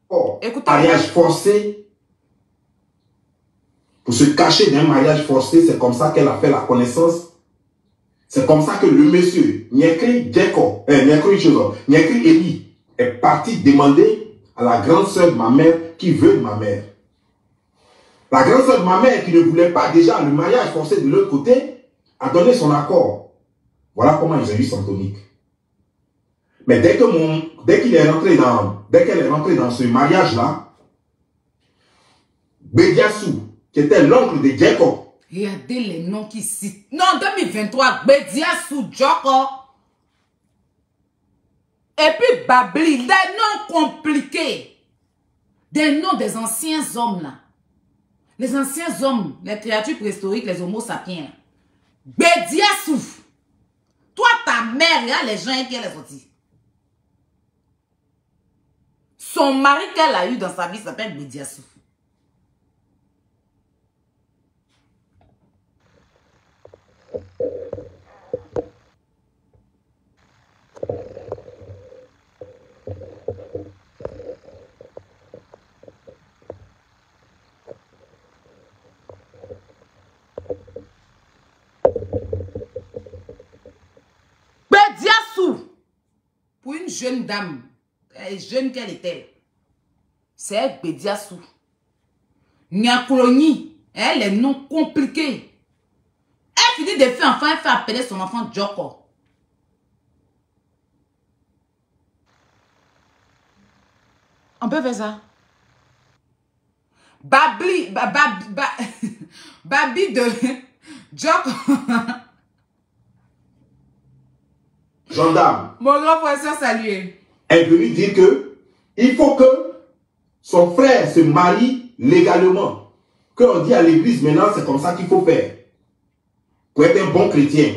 Oh, écoutez, mariage forcé. Pour se cacher d'un mariage forcé, c'est comme ça qu'elle a fait la connaissance. C'est comme ça que le monsieur, Nyekri Djeko, Nyekri Eli, est parti demander à la grande sœur de ma mère qui veut de ma mère. La grande sœur de ma mère qui ne voulait pas déjà le mariage forcé de l'autre côté, a donné son accord. Voilà comment ils ont eu son tonique. Mais dès qu'elle est rentrée dans ce mariage-là, Bediassou, qui était l'oncle de Djeko. Regardez les noms qui citent. Non, 2023, Bediassou, Djoko. Et puis Babli, des noms compliqués. Des noms des anciens hommes là. Les anciens hommes, les créatures préhistoriques, les homo sapiens. Bediassou. Toi, ta mère, là, les gens qui elle est sortie. Son mari qu'elle a eu dans sa vie s'appelle Bediassou. Bediassou. Pour une jeune dame, jeune qu'elle était, c'est Bediassou. Nyakoloni, elle est non compliqué. Elle finit de faire enfant, elle fait appeler son enfant Djoko. On peut faire ça. Babi de Djoko. Gendarme. Mon grand frère, saluer. Elle veut lui dire que il faut que son frère se marie légalement. Qu'on dit à l'église maintenant, c'est comme ça qu'il faut faire. Pour être un bon chrétien.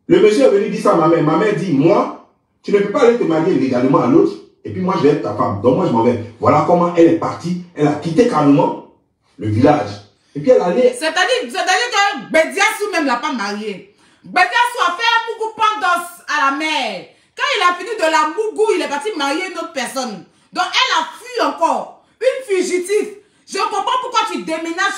Le monsieur est venu dire ça à ma mère. Ma mère dit, moi, tu ne peux pas aller te marier légalement à l'autre. Et puis moi, je vais être ta femme. Donc moi, je m'en vais. Voilà comment elle est partie. Elle a quitté calmement le village. Et puis elle allait... C'est-à-dire que Bediassou même l'a pas marié. Bediassou a fait un mougou pendant à la mer. Quand il a fini de la mougou, il est parti marier une autre personne. Donc elle a fui encore. Une fugitive. Je comprends pourquoi tu déménages.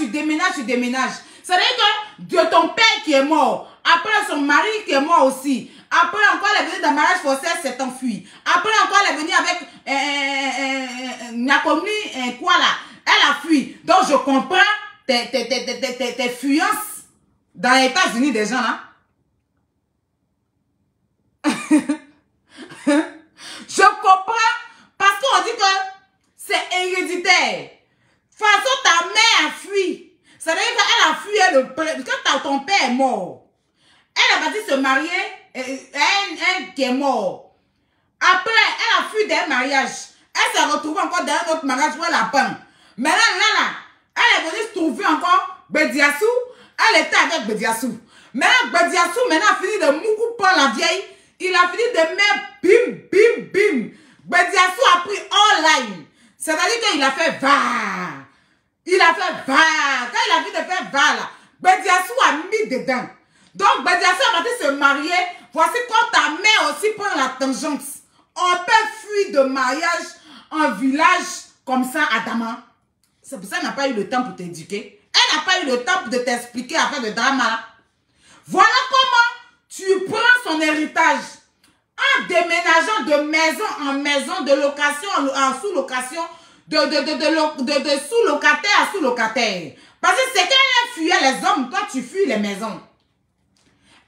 C'est-à-dire que de ton père qui est mort, après son mari qui est mort aussi, après encore elle est venue dans mariage forcé, elle s'est enfuie. Après encore elle est venue avec Nakomi, quoi là, elle a fui. Donc je comprends tes fuyances dans les États-Unis des gens là. Je comprends parce qu'on dit que c'est c'est héréditaire. De toute façon, ta mère a fui. Ça veut dire qu'elle a fui quand ton père est mort. Elle a parti se marier un qui est mort. Après, elle a fui d'un mariage. Elle s'est retrouvée encore dans un autre mariage où elle a peint. Maintenant, là, elle est venue se trouver encore Bediassou. Elle était avec Bediassou. Maintenant, Bediassou, a fini de moukou par la vieille. Il a fini de mettre bim, bim, bim. Bediassou a pris online. C'est-à-dire qu'il a fait va. Il a fait va. Quand il a fini de faire va, là, Bediassou a mis dedans. Donc, Bediassou a parti se marier. Voici quand ta mère aussi prend la tangente. On peut fuir de mariage en village comme ça à Dama. C'est pour ça qu'elle n'a pas eu le temps pour t'éduquer. Elle n'a pas eu le temps pour t'expliquer afin de drama. Voilà comment tu prends son héritage en déménageant de maison en maison, de location en sous-location, de sous-locataire à sous-locataire. Parce que c'est qu'elle fuyait les hommes quand tu fuis les maisons.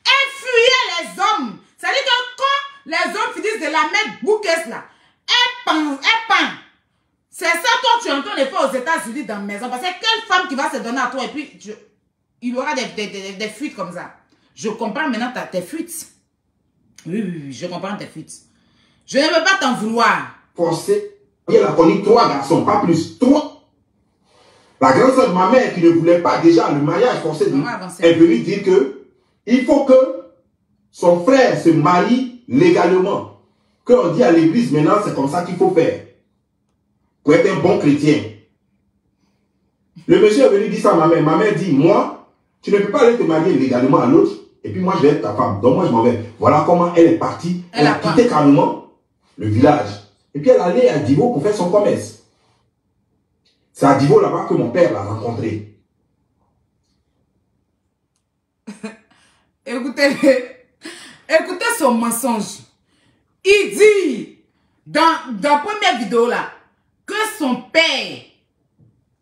Elle fuyait les hommes. C'est-à-dire que quand les hommes finissent de la mettre bouquesse là, elle peint. C'est ça toi tu es en train de faire aux États-Unis dans la maison. Parce que quelle femme qui va se donner à toi et puis il y aura des fuites comme ça. Je comprends maintenant tes fuites. Oui, je comprends tes fuites. Je ne veux pas t'en vouloir. Forcé. Elle a connu 3 garçons, pas plus. 3. La grande soeur de ma mère qui ne voulait pas déjà le mariage forcé, est venue dire que il faut que son frère se marie légalement. Qu'on dit à l'église maintenant, c'est comme ça qu'il faut faire. Pour être un bon chrétien. Le monsieur est venu dire ça à ma mère. Ma mère dit, moi, tu ne peux pas aller te marier légalement à l'autre. Et puis moi, je vais être ta femme. Donc moi, je m'en vais. Voilà comment elle est partie. Elle a quitté calmement le village. Et puis elle allait à Divo pour faire son commerce. C'est à Divo là-bas que mon père l'a rencontré. Écoutez son mensonge. Il dit, dans la première vidéo là, que son père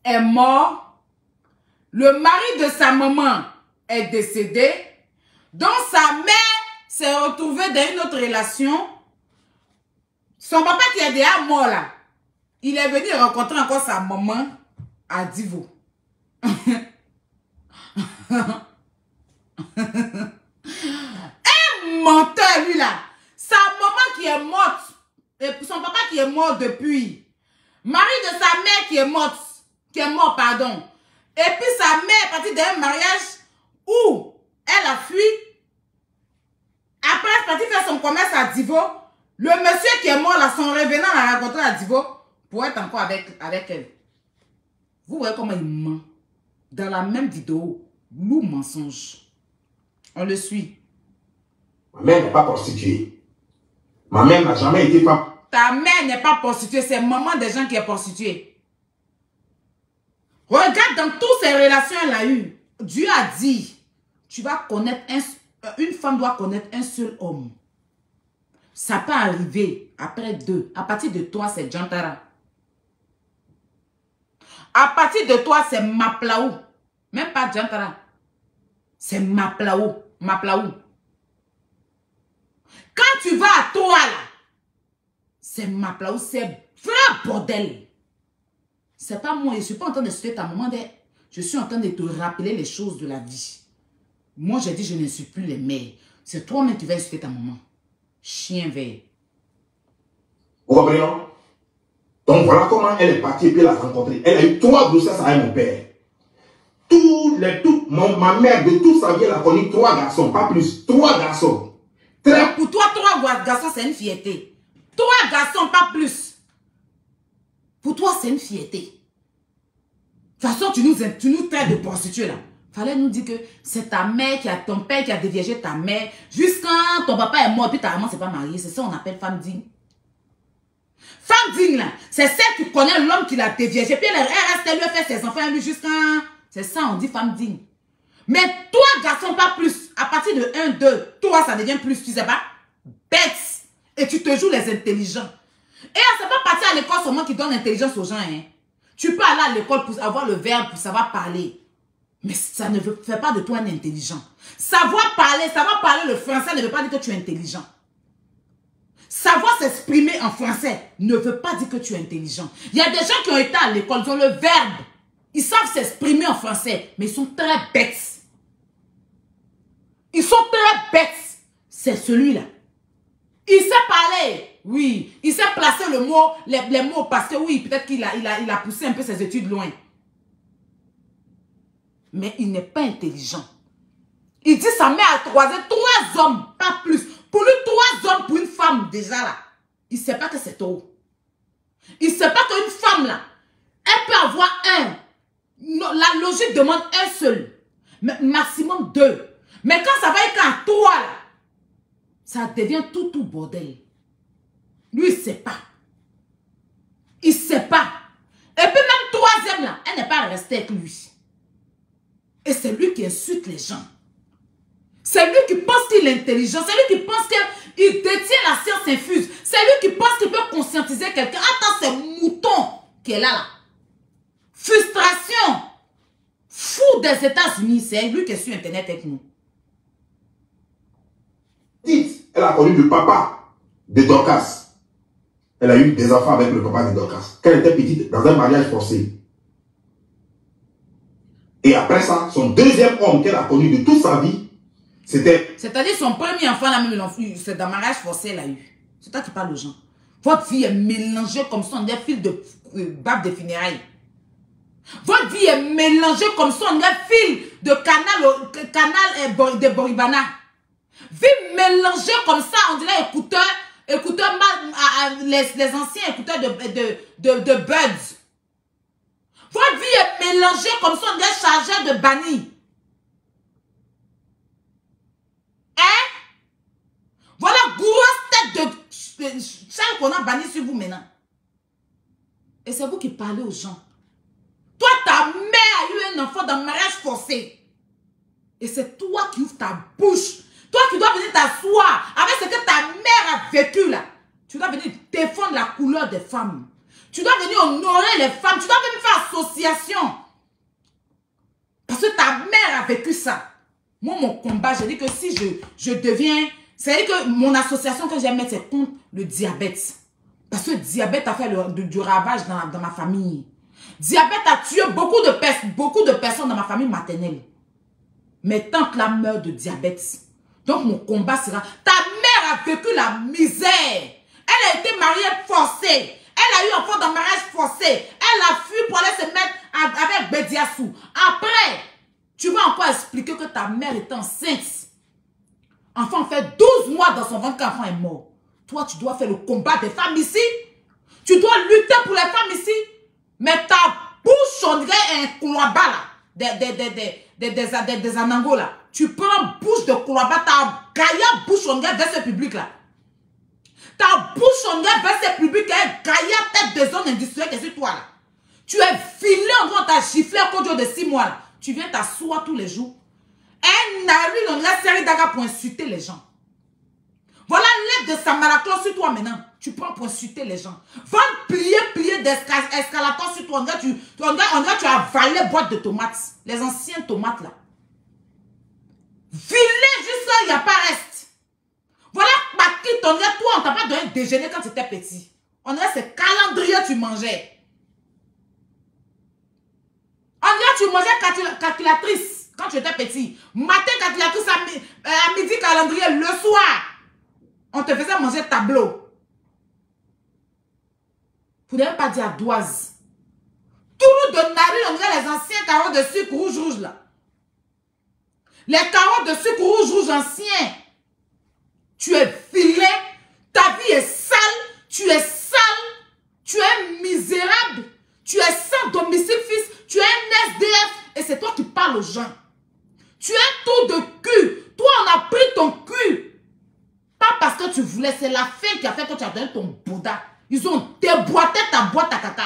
est mort, le mari de sa maman est décédé, donc sa mère s'est retrouvée dans une autre relation. Son papa qui est déjà mort là, il est venu rencontrer encore sa maman à Divo. Un menteur lui là. Sa maman qui est morte, et son papa qui est mort depuis. Mari de sa mère qui est mort, pardon. Et puis sa mère est partie d'un mariage où elle a fui. Après, elle est partie faire son commerce à Divo. Le monsieur qui est mort là, son revenant l'a rencontré à Divo pour être encore avec elle. Vous voyez comment il ment. Dans la même vidéo, lourd mensonge. On le suit. Ma mère n'est pas prostituée. Ma mère n'a jamais été femme. Ta mère n'est pas prostituée, c'est maman des gens qui est prostituée. Regarde dans toutes ces relations qu'elle a eues. Dieu a dit, tu vas connaître une femme doit connaître un seul homme. Ça peut arriver après 2. À partir de toi, c'est Jantara. À partir de toi, c'est Maplaou. Même pas Jantara. C'est Maplaou. Maplaou. Quand tu vas à toi là, c'est Maplaou, c'est vrai bordel. C'est pas moi, je ne suis pas en train de citer ta maman. Je suis en train de te rappeler les choses de la vie. Moi, j'ai dit, je n'insulte plus les mères. C'est toi-même qui vas insulter ta maman. Chien vert. Vous comprenez, non? Donc voilà comment elle est partie et puis elle a rencontré. Elle a eu 3 grossesses avec mon père. Ma mère, de toute sa vie, elle a connu 3 garçons, pas plus. 3 garçons. Pour toi, 3 garçons, c'est une fierté. 3 garçons, pas plus. Pour toi, c'est une fierté. De toute façon, tu nous traites de prostituées là. Fallait nous dire que c'est ta mère ton père qui a déviégé ta mère. Jusqu'à ton papa est mort et puis ta maman s'est pas mariée. C'est ça qu'on appelle femme digne. Femme digne là, c'est celle qui connaît l'homme qui l'a déviégé. Puis elle reste, elle lui a fait ses enfants lui jusqu'à... C'est ça, on dit femme digne. Mais toi, garçon, pas plus. À partir de 1, 2, toi, ça devient plus. Tu sais pas? Bête. Et tu te joues les intelligents. Et c'est pas partir à l'école seulement qui donne l'intelligence aux gens. Hein. Tu peux aller à l'école pour avoir le verbe, pour savoir parler. Mais ça ne fait pas de toi un intelligent. Savoir parler le français ne veut pas dire que tu es intelligent. Savoir s'exprimer en français ne veut pas dire que tu es intelligent. Il y a des gens qui ont été à l'école, ils ont le verbe. Ils savent s'exprimer en français, mais ils sont très bêtes. Ils sont très bêtes. C'est celui-là. Il sait parler, oui. Il sait placer le mot, les mots parce que oui, peut-être qu'il a poussé un peu ses études loin. Mais il n'est pas intelligent. Il dit sa mère a croisé 3 hommes, pas plus. Pour lui, 3 hommes pour une femme, déjà là. Il ne sait pas que c'est trop. Il ne sait pas qu'une femme là, elle peut avoir un. Non, la logique demande un seul. Mais maximum 2. Mais quand ça va être qu'à 3 là, ça devient tout bordel. Lui, il ne sait pas. Il ne sait pas. Et puis même 3e là, elle n'est pas restée avec lui. Et c'est lui qui insulte les gens. C'est lui qui pense qu'il est intelligent. C'est lui qui pense qu'il détient la science infuse. C'est lui qui pense qu'il peut conscientiser quelqu'un. Attends, c'est mouton qui est là. Frustration. Fou des États-Unis. C'est lui qui est sur Internet avec nous. Elle a connu le papa de Dorcas. Elle a eu des enfants avec le papa de Dorcas. Quand elle était petite, dans un mariage forcé. Et après ça, son 2e homme qu'elle a connu de toute sa vie, c'était... C'est-à-dire son premier enfant, là même, c'est dans mariage forcé, elle a eu. C'est toi qui parles aux gens. Votre vie est mélangée comme ça, on dirait fil de bave de funérailles. Votre vie est mélangée comme ça, on dirait fil de canal de Boribana. Vie mélangée comme ça, on dirait écouteurs, les anciens écouteurs de Buds. Votre vie est mélangée comme ça, on dirait chargeur de banni. Hein? Voilà, grosse tête de Charles qu'on a banni sur vous maintenant. Et c'est vous qui parlez aux gens. Toi, ta mère a eu un enfant dans le mariage forcé. Et c'est toi qui ouvres ta bouche. Toi qui dois venir t'asseoir avec ce que ta mère a vécu là. Tu dois venir défendre la couleur des femmes. Tu dois venir honorer les femmes. Tu dois venir faire association. Parce que ta mère a vécu ça. Moi, mon combat, je dis que si je deviens... C'est-à-dire que mon association que j'aime mettre, c'est contre le diabète. Parce que le diabète a fait du ravage dans ma famille. Diabète a tué beaucoup de personnes dans ma famille maternelle. Mes tantes là meurent de diabète. Donc mon combat sera... Ta mère a vécu la misère. Elle a été mariée forcée. Elle a eu un enfant dans mariage forcé. Elle a fui pour aller se mettre avec Bediassou. Après, tu vas encore expliquer que ta mère est enceinte. Enfant fait 12 mois dans son ventre qu'enfant est mort. Toi, tu dois faire le combat des femmes ici. Tu dois lutter pour les femmes ici. Mais ta bouche, on dirait un couloir-bas là. Des anangos là. Tu prends bouche de couloir-bas, ta gaillard bouche, on dirait vers ce public là. Ta bouche, on dirait vers ce public, est gaillard tête de zone industrielle qui est sur toi là. Tu es filé, on t'a giflé au cours de 6 mois là. Tu viens t'asseoir tous les jours. Un narine, on dirait série d'agas pour insulter les gens. Voilà l'aide de Samaraclon sur toi maintenant. Tu prends pour insulter les gens. Va plier d'escalator sur toi. On dirait tu as avalé boîte de tomates. Les anciennes tomates là. Filet juste là, il n'y a pas reste. Voilà, Paquette, on dirait toi, on t'a pas donné déjeuner quand tu étais petit. On dirait c'est calendrier tu mangeais. On dirait tu mangeais calculatrice quand tu étais petit. Matin calculatrice, à midi calendrier, le soir. On te faisait manger tableau. Vous n'avez pas dit à Doise. Tout de narine, on dirait les anciens carreaux de sucre rouge là. Les carreaux de sucre rouge anciens. Tu es filé. Ta vie est sale. Tu es sale. Tu es misérable. Tu es sans domicile fixe. Tu es un SDF. Et c'est toi qui parles aux gens. Tu es un trou de cul. Toi, on a pris ton cul. Pas parce que tu voulais. C'est la fin qui a fait que tu as donné ton Bouddha. Ils ont déboîté ta boîte à caca.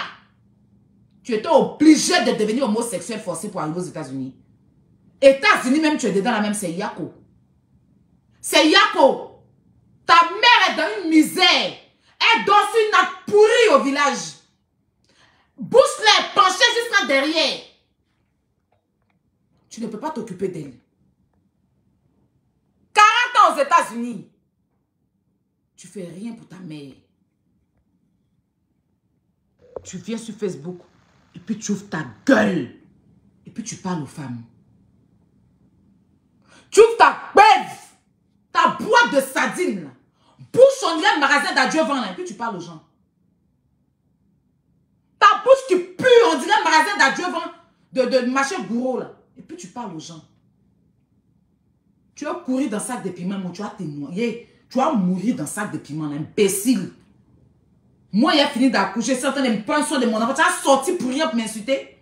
Tu étais obligé de devenir homosexuel forcé pour arriver aux États-Unis. États-Unis même, tu es dedans la même, c'est Yako. C'est Yako. Ta mère est dans une misère. Elle dort sur une nappe pourrie au village. Bouche-la, penchée jusqu'à derrière. Tu ne peux pas t'occuper d'elle. 40 ans aux États-Unis. Tu fais rien pour ta mère. Tu viens sur Facebook et puis tu ouvres ta gueule. Et puis tu parles aux femmes. Tu ouvres ta bève, ta boîte de sardines. Bouche on dirait un magasin d'adieu vent là. Et puis tu parles aux gens. Ta bouche qui pue, on dirait un magasin d'adieu vent de machin gourou là. Et puis tu parles aux gens. Tu vas courir dans un sac de piment, moi, tu vas te noyer. Tu vas mourir dans un sac de piment, imbécile. Moi, il a fini d'accoucher, certains me prennent soin de mon enfant. Tu as sorti pour rien pour m'insulter.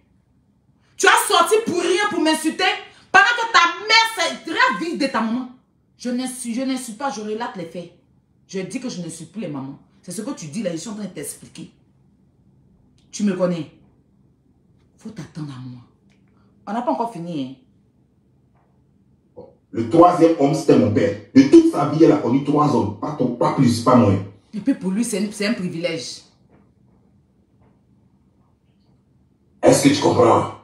Tu as sorti pour rien pour m'insulter. Pendant que ta mère, c'est très vite de ta maman. Je n'insulte pas, je relate les faits. Je dis que je n'insulte plus les mamans. C'est ce que tu dis là, je suis en train de t'expliquer. Tu me connais. Faut t'attendre à moi. On n'a pas encore fini, hein. Le troisième homme, c'était mon père. De toute sa vie, elle a connu 3 hommes. Pas plus, pas moins. Et puis pour lui, c'est un privilège. Est-ce que tu comprends?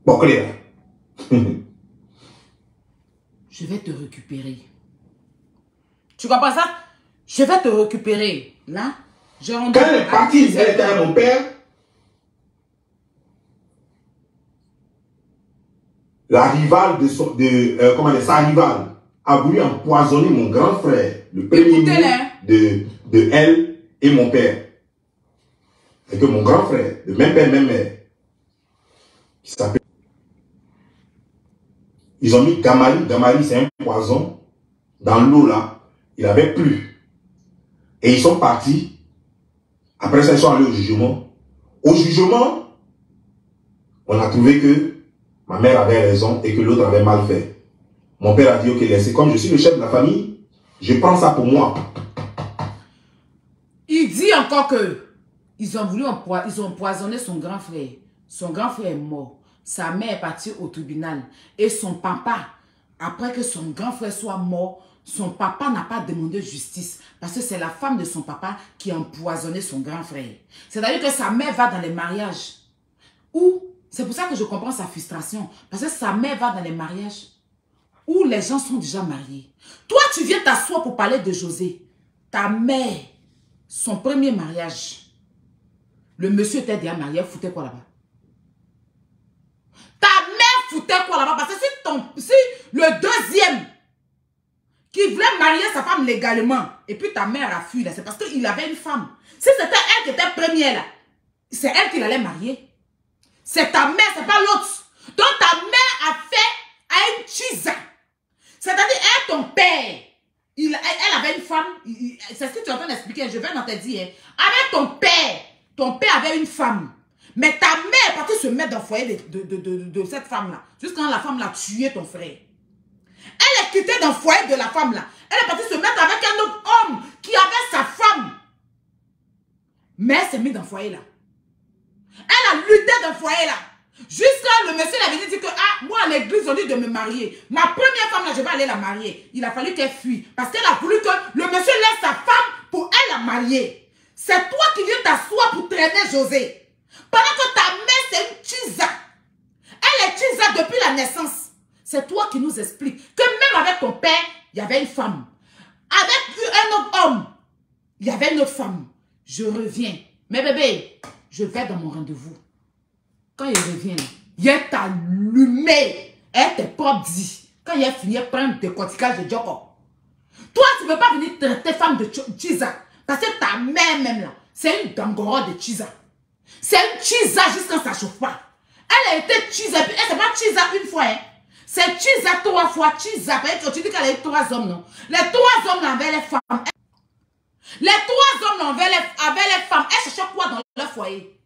Bon, clair. Je vais te récupérer. Tu comprends ça? Je vais te récupérer. Là, j'ai rendu... Quand elle est partie, elle était avec mon père. La rivale sa rivale a voulu empoisonner mon grand frère, le premier de elle et mon père. C'est que mon grand frère, de même père, même mère, qui s'appelle... Ils ont mis Gamari. Gamari, c'est un poison. Dans l'eau, là, il avait plu. Et ils sont partis. Après ça, ils sont allés au jugement. Au jugement, on a trouvé que ma mère avait raison et que l'autre avait mal fait. Mon père a dit, ok, laissez. Comme je suis le chef de la famille, je prends ça pour moi. Il dit encore que ils ont empoisonné son grand frère. Son grand frère est mort. Sa mère est partie au tribunal. Et son papa, après que son grand frère soit mort, son papa n'a pas demandé justice. Parce que c'est la femme de son papa qui a empoisonné son grand frère. C'est-à-dire que sa mère va dans les mariages. C'est pour ça que je comprends sa frustration. Parce que sa mère va dans les mariages où les gens sont déjà mariés. Toi, tu viens t'asseoir pour parler de José. Ta mère, son premier mariage, le monsieur était déjà marié, elle foutait quoi là-bas? Ta mère foutait quoi là-bas? Parce que si le deuxième qui voulait marier sa femme légalement, et puis ta mère a fui là, c'est parce qu'il avait une femme. Si c'était elle qui était première là, c'est elle qui l'allait marier. C'est ta mère, c'est pas l'autre. Donc ta mère a fait à une chisa. C'est-à-dire, elle, ton père, elle avait une femme. C'est ce que tu es en train d'expliquer, je vais dans te dire. Avec ton père avait une femme. Mais ta mère est partie se mettre dans le foyer de cette femme-là. Jusqu'à quand la femme l'a tué ton frère. Elle est quittée dans le foyer de la femme-là. Elle est partie se mettre avec un autre homme qui avait sa femme. Mais elle s'est mise dans le foyer-là. Elle a lutté dans le foyer là. Jusqu'à le monsieur l'avait dit que moi à l'église on dit de me marier. Ma première femme là je vais aller la marier. Il a fallu qu'elle fuit. Parce qu'elle a voulu que le monsieur laisse sa femme pour elle la marier. C'est toi qui viens t'asseoir pour traîner José. Pendant que ta mère c'est une chisa. Elle est chisa depuis la naissance. C'est toi qui nous explique que même avec ton père, il y avait une femme. Avec un autre homme, il y avait une autre femme. Je reviens. Mais bébé, je vais dans mon rendez-vous. Quand il revient, il est allumé. Elle t'est propre dit. Quand il est fini, il prend un décortiquage de Djoko. Toi, tu ne peux pas venir traiter femme de Chisa. Parce que ta mère même là, c'est une dangora de Chisa. C'est une Chisa jusqu'à ça ne chauffe pas. Elle a été Chisa. Elle ne s'est pas Chisa une fois. Hein. C'est Chisa 3 fois. Chisa. Tu dis qu'elle a eu 3 hommes, non? Les 3 hommes avaient les femmes. Les 3 hommes avaient les femmes. Elles cherchaient quoi dans leur foyer?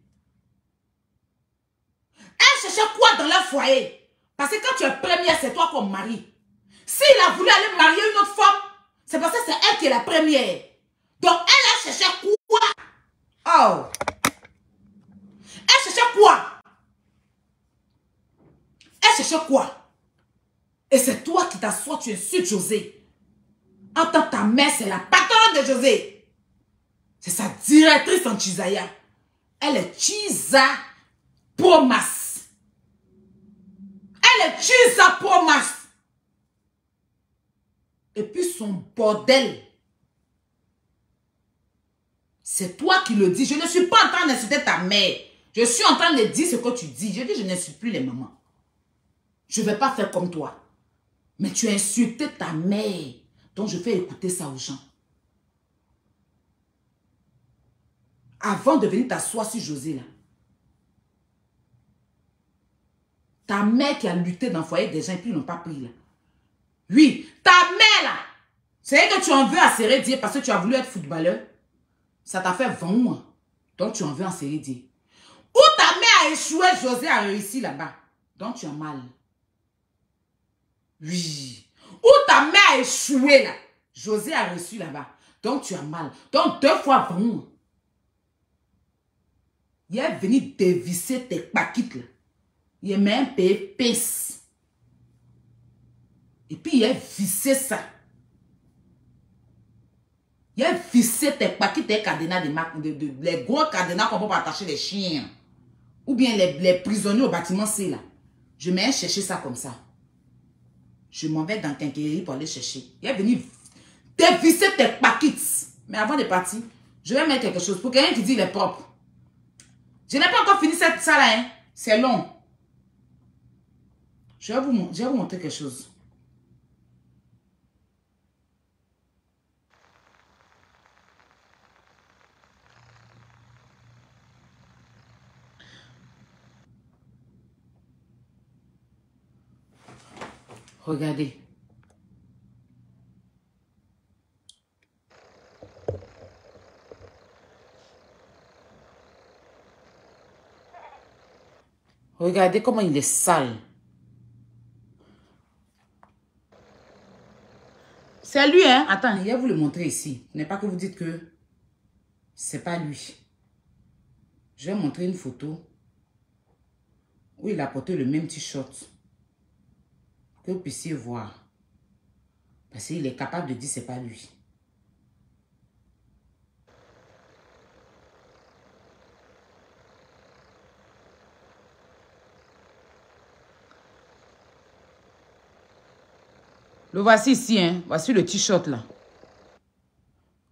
Elles cherchaient quoi dans leur foyer? Parce que quand tu es première, c'est toi comme mari. S'il a voulu aller marier une autre femme, c'est parce que c'est elle qui est la première. Donc elle cherchait quoi? Oh! Elle cherchait quoi? Elle cherchait quoi? Et c'est toi qui t'assois, tu insultes José. En tant que ta mère, c'est la patronne de José. C'est sa directrice en Chisaya. Elle est Chisa Promas. Elle est Chisa Promas. Et puis son bordel. C'est toi qui le dis. Je ne suis pas en train d'insulter ta mère. Je suis en train de dire ce que tu dis. Je dis, je n'insulte plus les mamans. Je ne vais pas faire comme toi. Mais tu as insulté ta mère. Donc, je fais écouter ça aux gens. Avant de venir t'asseoir sur José, là. Ta mère qui a lutté dans le foyer des gens et puis ils n'ont pas pris, là. Oui, ta mère, là. C'est que tu en veux à Sérédier parce que tu as voulu être footballeur. Ça t'a fait 20 mois. Donc, tu en veux en Sérédier. Ou ta mère a échoué, José a réussi là-bas. Donc, tu as mal. Oui. Ou ta mère a échoué là. José a reçu là-bas. Donc, tu as mal. Donc, 2 fois 20 mois. Il est venu dévisser tes paquites là. Il est même payé pisse. Et puis, il a vissé ça. Il a vissé tes paquites, tes cadenas les gros cadenas qu'on peut attacher les chiens. Ou bien les prisonniers au bâtiment C là. Je vais chercher ça comme ça. Je m'en vais dans Quincaillerie pour aller chercher. Il est venu dévisser tes paquites. Mais avant de partir, je vais mettre quelque chose pour quelqu'un qui dit il est propre. Je n'ai pas encore fini ça là, hein. C'est long. Je vais vous montrer quelque chose. Regardez. Regardez comment il est sale. C'est lui, hein? Attends, je vais vous le montrer ici. Ce n'est pas que vous dites que c'est pas lui. Je vais montrer une photo où il a porté le même t-shirt. Que vous puissiez voir. Parce qu'il est capable de dire que ce n'est pas lui. Le voici ici, hein. Voici le t-shirt là.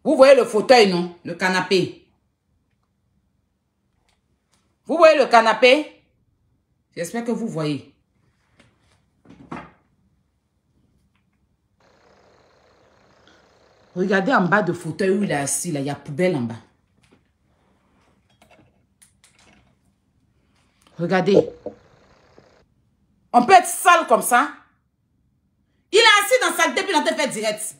Vous voyez le fauteuil, non? Le canapé. Vous voyez le canapé? J'espère que vous voyez. Regardez en bas de fauteuil où il est assis, là. Il y a poubelle en bas. Regardez. On peut être sale comme ça. Il est assis dans sa saleté puis il a fait direct.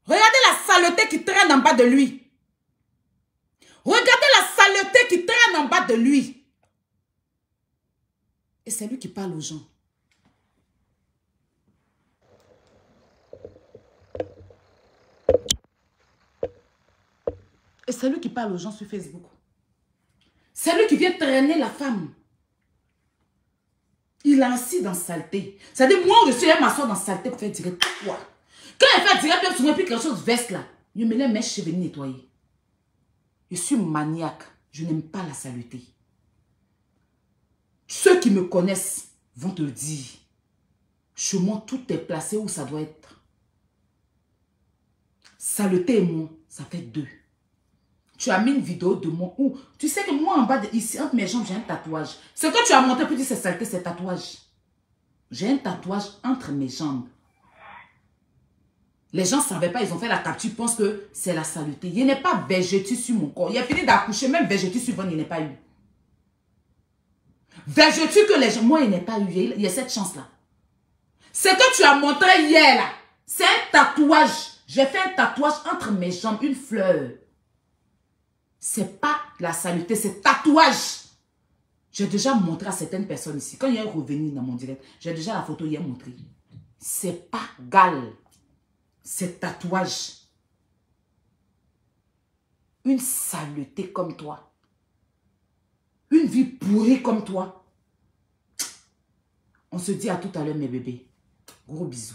Regardez la saleté qui traîne en bas de lui. Regardez la saleté qui traîne en bas de lui. Et c'est lui qui parle aux gens. Et c'est lui qui parle aux gens sur Facebook. C'est lui qui vient traîner la femme. Il est assis dans saleté. C'est-à-dire, moi, je suis là, m'asseoir dans saleté pour faire direct. Pourquoi? Quand il fait direct, je me plus quelque chose veste là. Je me lève mes cheveux nettoyer. Je suis maniaque. Je n'aime pas la saleté. Ceux qui me connaissent vont te le dire. Chez moi, tout est placé où ça doit être. Saleté et moi, ça fait 2. Tu as mis une vidéo de moi où... Tu sais que moi, en bas, ici, entre mes jambes, j'ai un tatouage. Ce que tu as montré pour dire c'est saleté, c'est tatouage. J'ai un tatouage entre mes jambes. Les gens ne savaient pas, ils ont fait la capture, ils pensent que c'est la saleté. Il n'est pas végétu sur mon corps. Il a fini d'accoucher, même végétu sur moi, il n'est pas eu. Végétu que les gens... Moi, il n'est pas eu. Il y a cette chance-là. Ce que tu as montré hier, là, c'est un tatouage. J'ai fait un tatouage entre mes jambes, une fleur. C'est pas la saleté, c'est tatouage. J'ai déjà montré à certaines personnes ici. Quand il est revenu dans mon direct, j'ai déjà la photo hier montrée. C'est pas gal. C'est tatouage. Une saleté comme toi. Une vie pourrie comme toi. On se dit à tout à l'heure, mes bébés. Gros bisous.